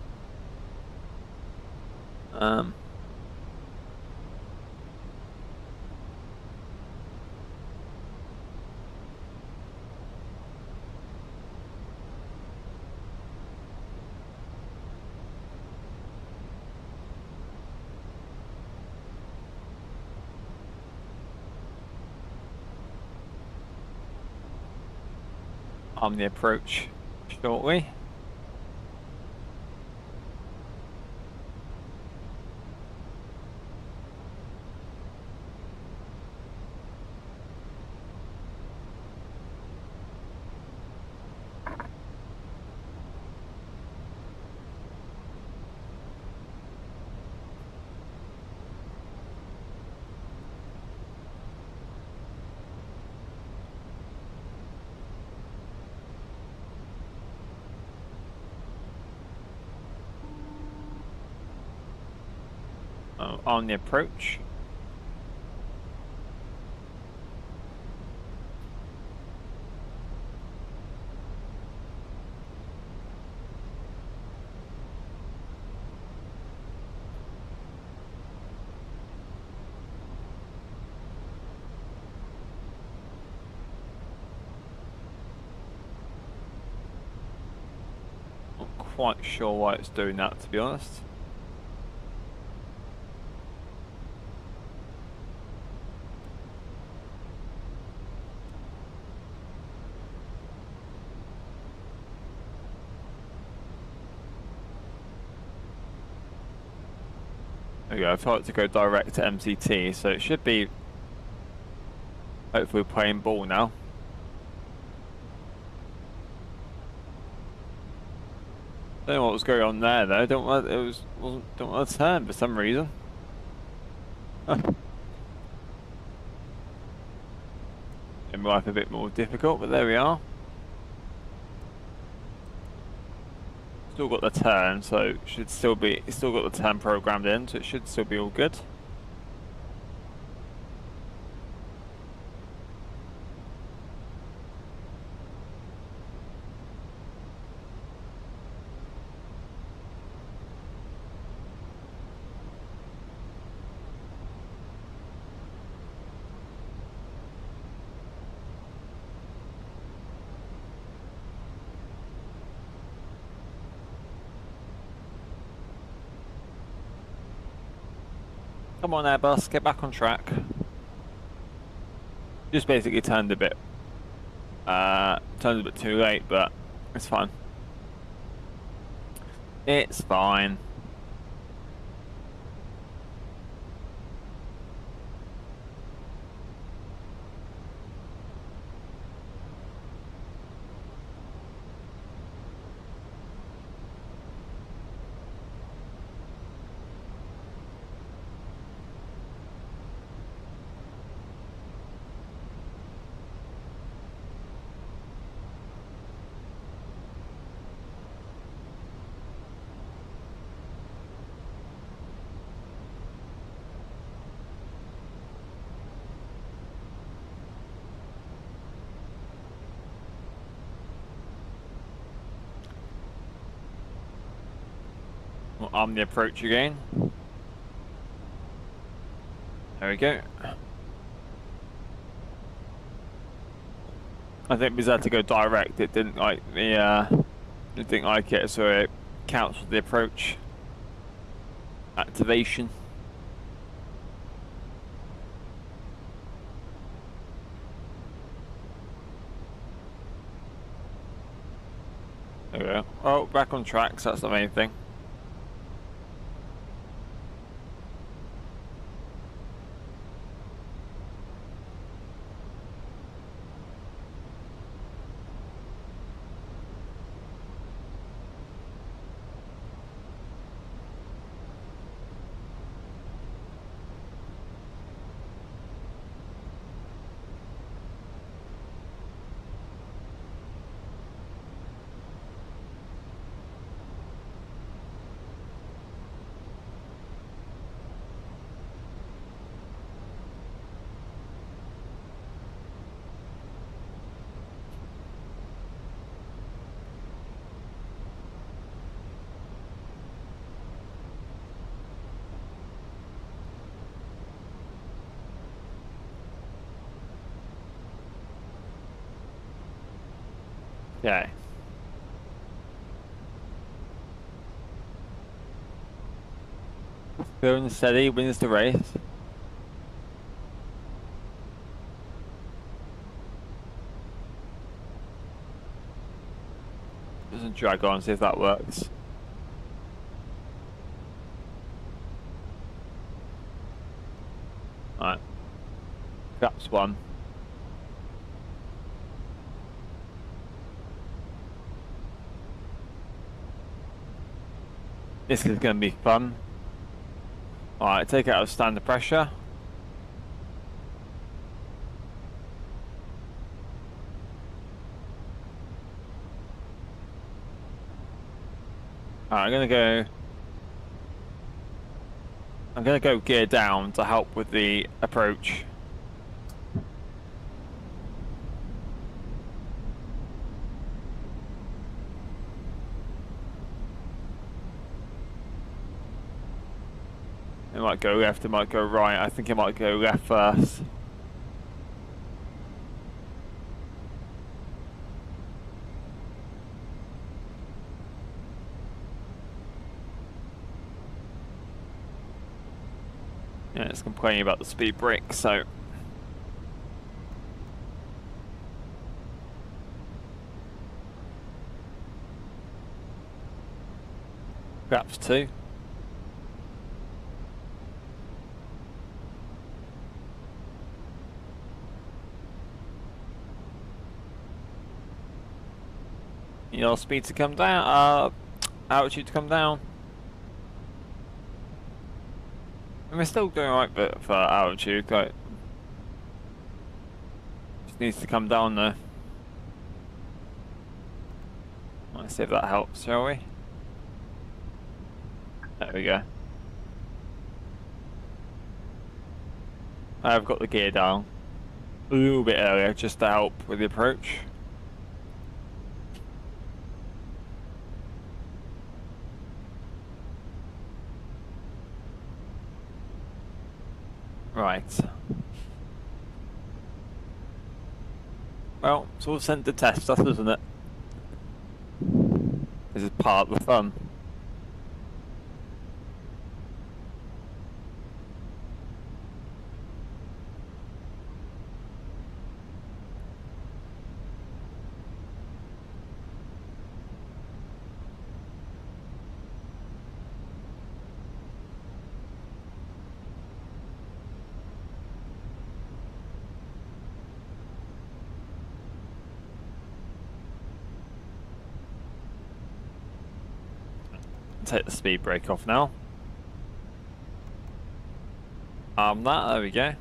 On the approach shortly. On the approach. Not quite sure why it's doing that, to be honest. There we go. I thought to go direct to MCT, so it should be hopefully playing ball now. Don't know what was going on there though. Don't want to turn for some reason. Made my life a bit more difficult, but there we are. Still got the turn, so it should still be. It's still got the turn programmed in, so it should still be all good. Come on, Airbus, get back on track. Just basically turned a bit too late, but it's fine. It's fine. We'll arm the approach again. There we go. I think because I had to go direct, it didn't like it, so it cancelled the approach activation. There we go. Oh, back on track, so that's the main thing. Okay. Slow and steady wins the race. Doesn't drag on, see if that works. Alright. Perhaps one. This is going to be fun. Alright, take it out of standard pressure. Alright, I'm gonna go gear down to help with the approach. It might go left, it might go right. I think it might go left first. Yeah, it's complaining about the speed brake, so perhaps two. your speed to come down, altitude to come down. And we're still doing alright for altitude, like, just needs to come down though. Let's see if that helps, shall we? There we go. I've got the gear down a little bit earlier just to help with the approach. Right. Well, it's all sent to test us, isn't it? This is part of the fun. Take the speed brake off now. There we go.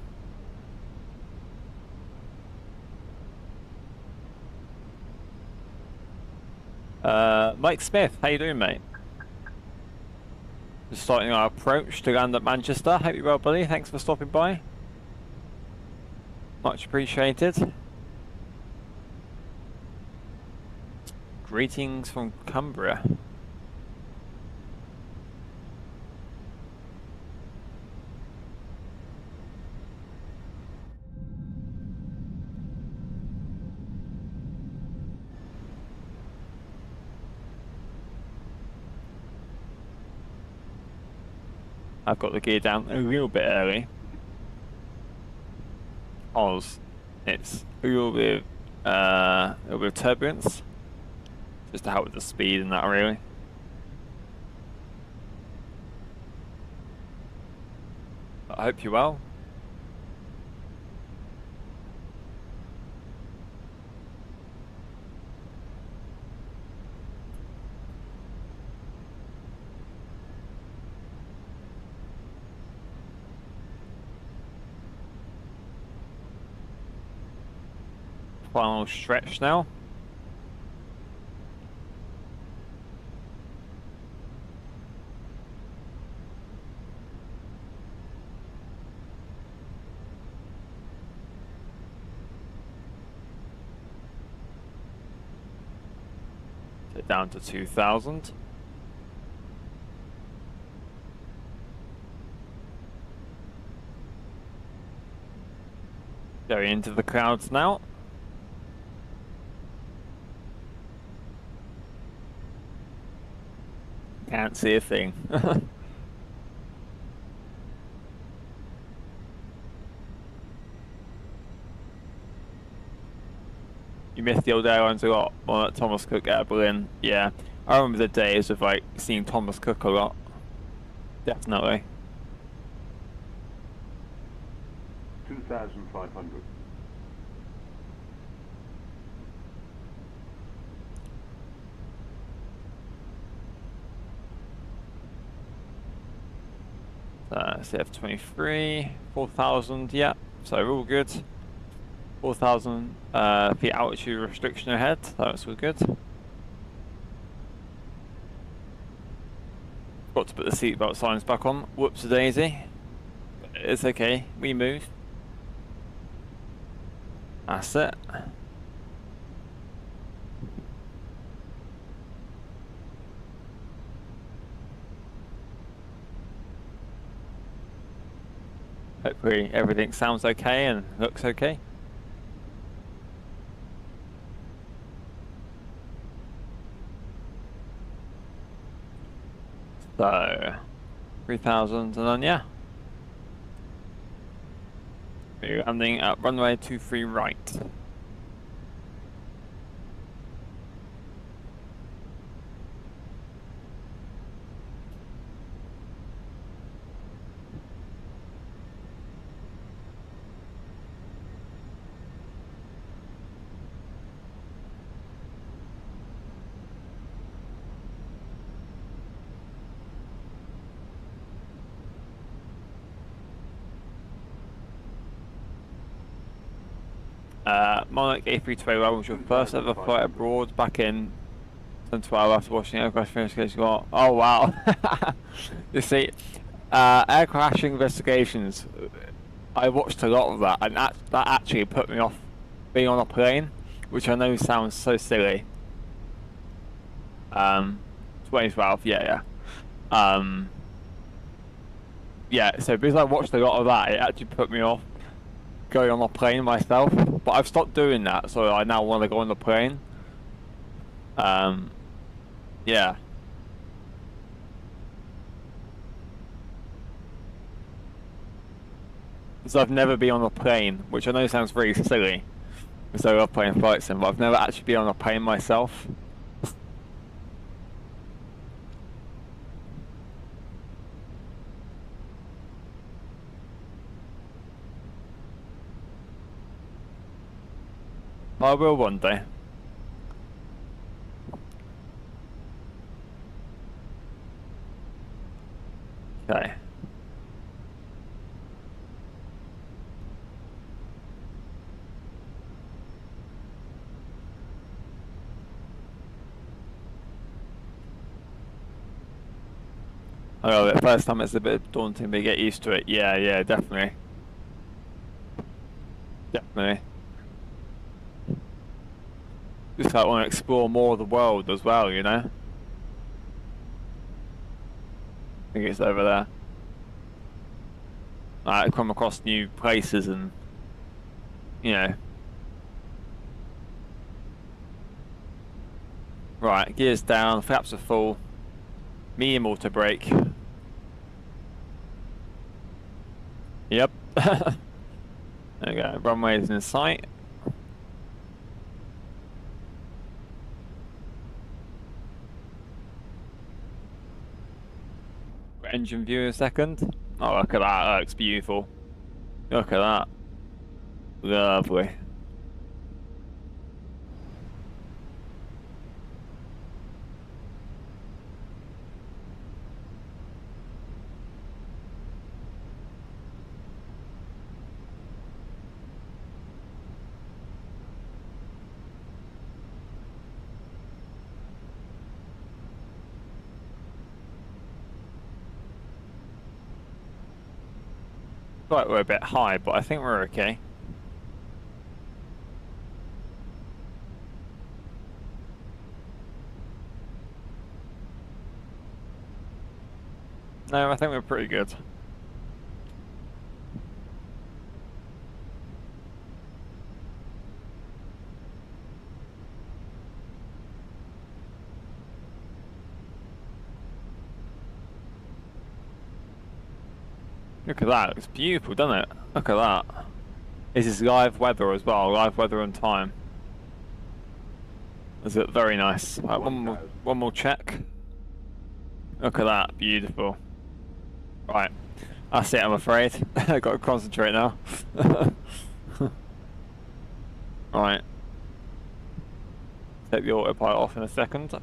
Mike Smith, how you doing, mate? Just starting our approach to land at Manchester. Hope you're well, buddy. Thanks for stopping by. Much appreciated. Greetings from Cumbria. I've got the gear down a little bit early. It's a little bit of turbulence. Just to help with the speed and that, really. But I hope you're well. Final stretch now. So down to 2,000. Going into the clouds now. Can't see a thing. You missed the old airlines a lot on that Thomas Cook Air Berlin. Yeah, I remember the days of like seeing Thomas Cook a lot. Definitely. 2,500. CF23, 4,000, yeah, so we're all good. 4,000 feet altitude restriction ahead, that's all good. Got to put the seatbelt signs back on, whoops-a-daisy. It's okay, we move. That's it. Hopefully everything sounds okay and looks okay. So, 3,000 and then yeah. We're landing at runway 23 right. Monarch A320 was your first ever flight abroad back in 2012 after watching aircraft investigation. Oh wow! You see, air crashing investigations. I watched a lot of that, and that actually put me off being on a plane, which I know sounds so silly. 2012, yeah. Yeah, so because I watched a lot of that, it actually put me off going on a plane myself. But I've stopped doing that, so I now want to go on the plane. Yeah. So I've never been on a plane, which I know sounds very silly, because I love playing flight sim, but I've never actually been on a plane myself. I will one day. Okay. I know the first time it's a bit daunting, but you get used to it. Yeah, definitely. Definitely. Just like want to explore more of the world as well, you know? I think it's over there. Like, come across new places and, you know. Right, gears down, flaps are full. Medium auto brake. Yep. There we go, runway is in sight. Engine view in a second. Oh, look at that, that looks beautiful. Look at that. Lovely. Right, we're a bit high, but I think we're okay. No, I think we're pretty good. Look at that, it looks beautiful, doesn't it? Look at that. This is live weather as well, live weather and time. Is it very nice? Right, one more check. Look at that, beautiful. Right, that's it, I'm afraid. I've got to concentrate now. Right. Take the autopilot off in a second.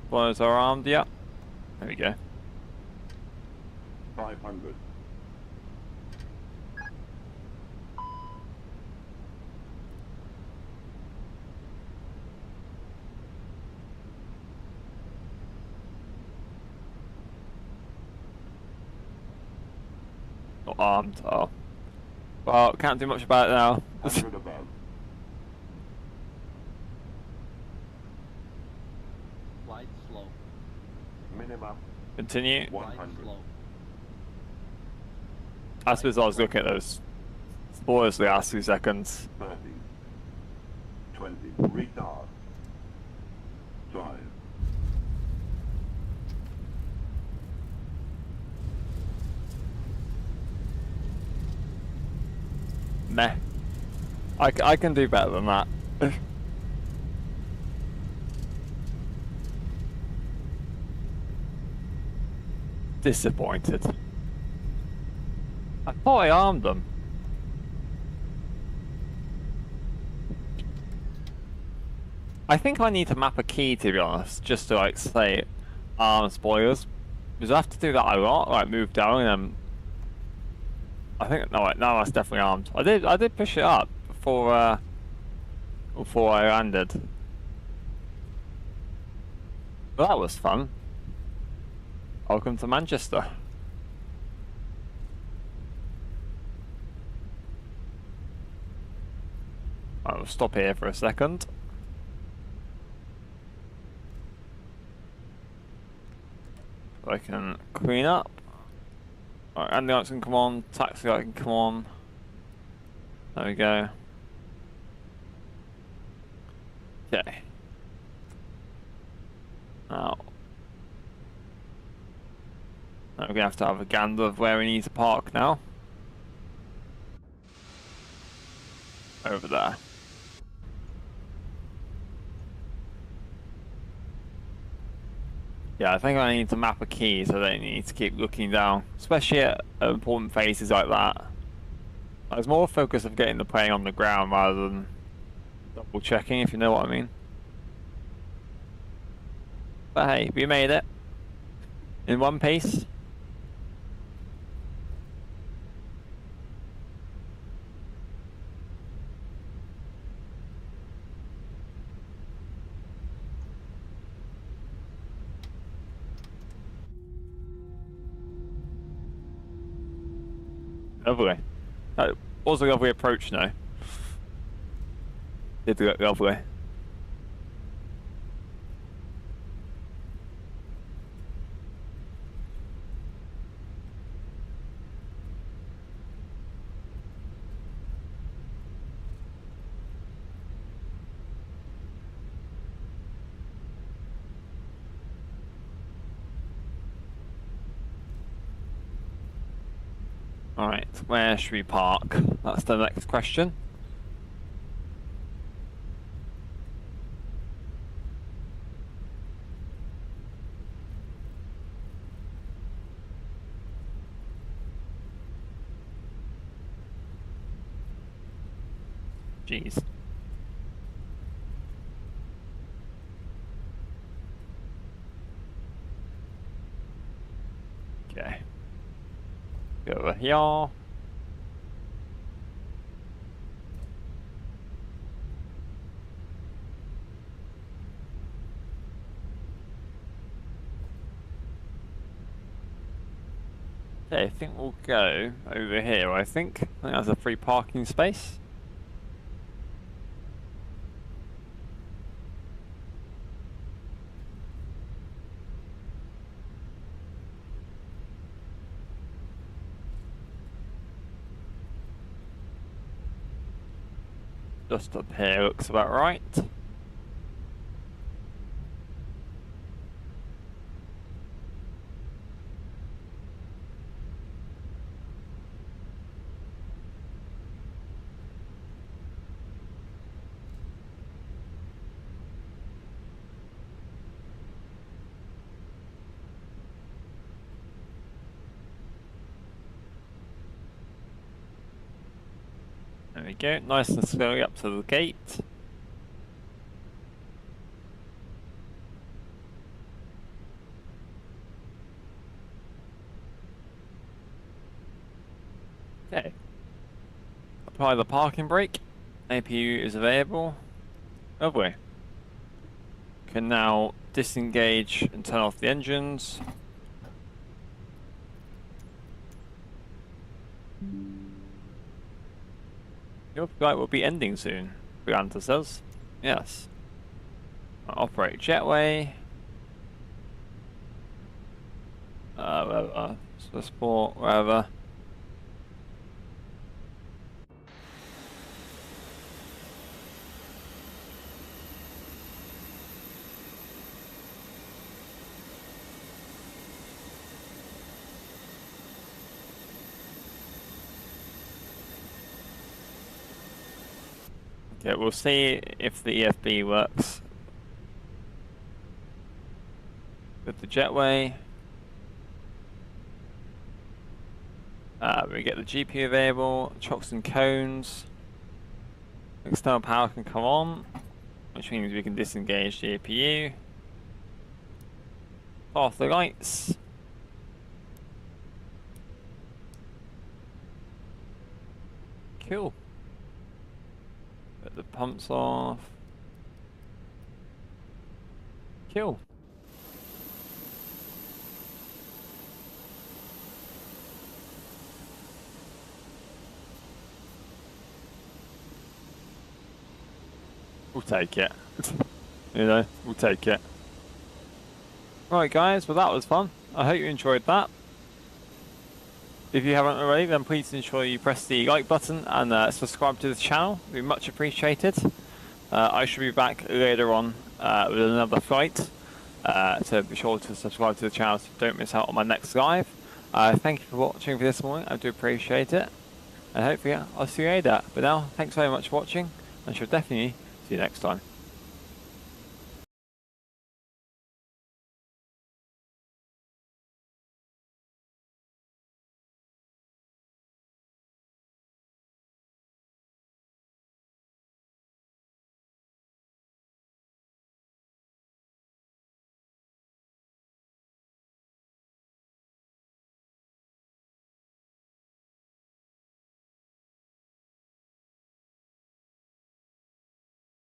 Spoilers are armed, yeah. There we go. 500. Not armed, oh. Well, can't do much about it now. 100 above. Flight slow. Minimum Continue. 100. Slow. I suppose I was looking at those spoilers the last 2 seconds. 30. 20. Retard. Drive. Meh. I can do better than that. Disappointed. I thought I armed them. I think I need to map a key, to be honest, just to like say arm spoilers, because I have to do that a lot, like move down and then I think no, wait, no, that's definitely armed. I did push it up before I landed. Well, that was fun. Welcome to Manchester. I will stop here for a second. So I can clean up. Alright, ambulance can come on, taxi light can come on. There we go. Okay. Now we're gonna have to have a gander of where we need to park now. Over there. Yeah, I think I need to map a key so I don't need to keep looking down, especially at important phases like that. I was more focused of getting the plane on the ground rather than double checking, if you know what I mean. But hey, we made it in one piece. Lovely. That was a lovely approach now. Did look lovely. Alright, where should we park? That's the next question. Jeez. Okay. Go over here. Okay, I think we'll go over here, I think that's a free parking space. Just up here looks about right. There we go, nice and slowly up to the gate. Okay. Apply the parking brake. APU is available. Lovely. Can now disengage and turn off the engines. Your flight will be ending soon, Brianta says. Yes. Operate jetway. Whatever. Sport, whatever. Okay, we'll see if the EFB works with the jetway. We get the GPU available, chocks and cones. External power can come on. which means we can disengage the APU. Off the lights. Cool. Put the pumps off. Cool. We'll take it. You know, we'll take it. Right guys, well that was fun. I hope you enjoyed that. If you haven't already, then please ensure you press the like button and subscribe to the channel. It would be much appreciated. I should be back later on with another flight. So be sure to subscribe to the channel so you don't miss out on my next live. Thank you for watching for this morning. I do appreciate it. And hopefully I'll see you later. But now, thanks very much for watching. I shall definitely see you next time.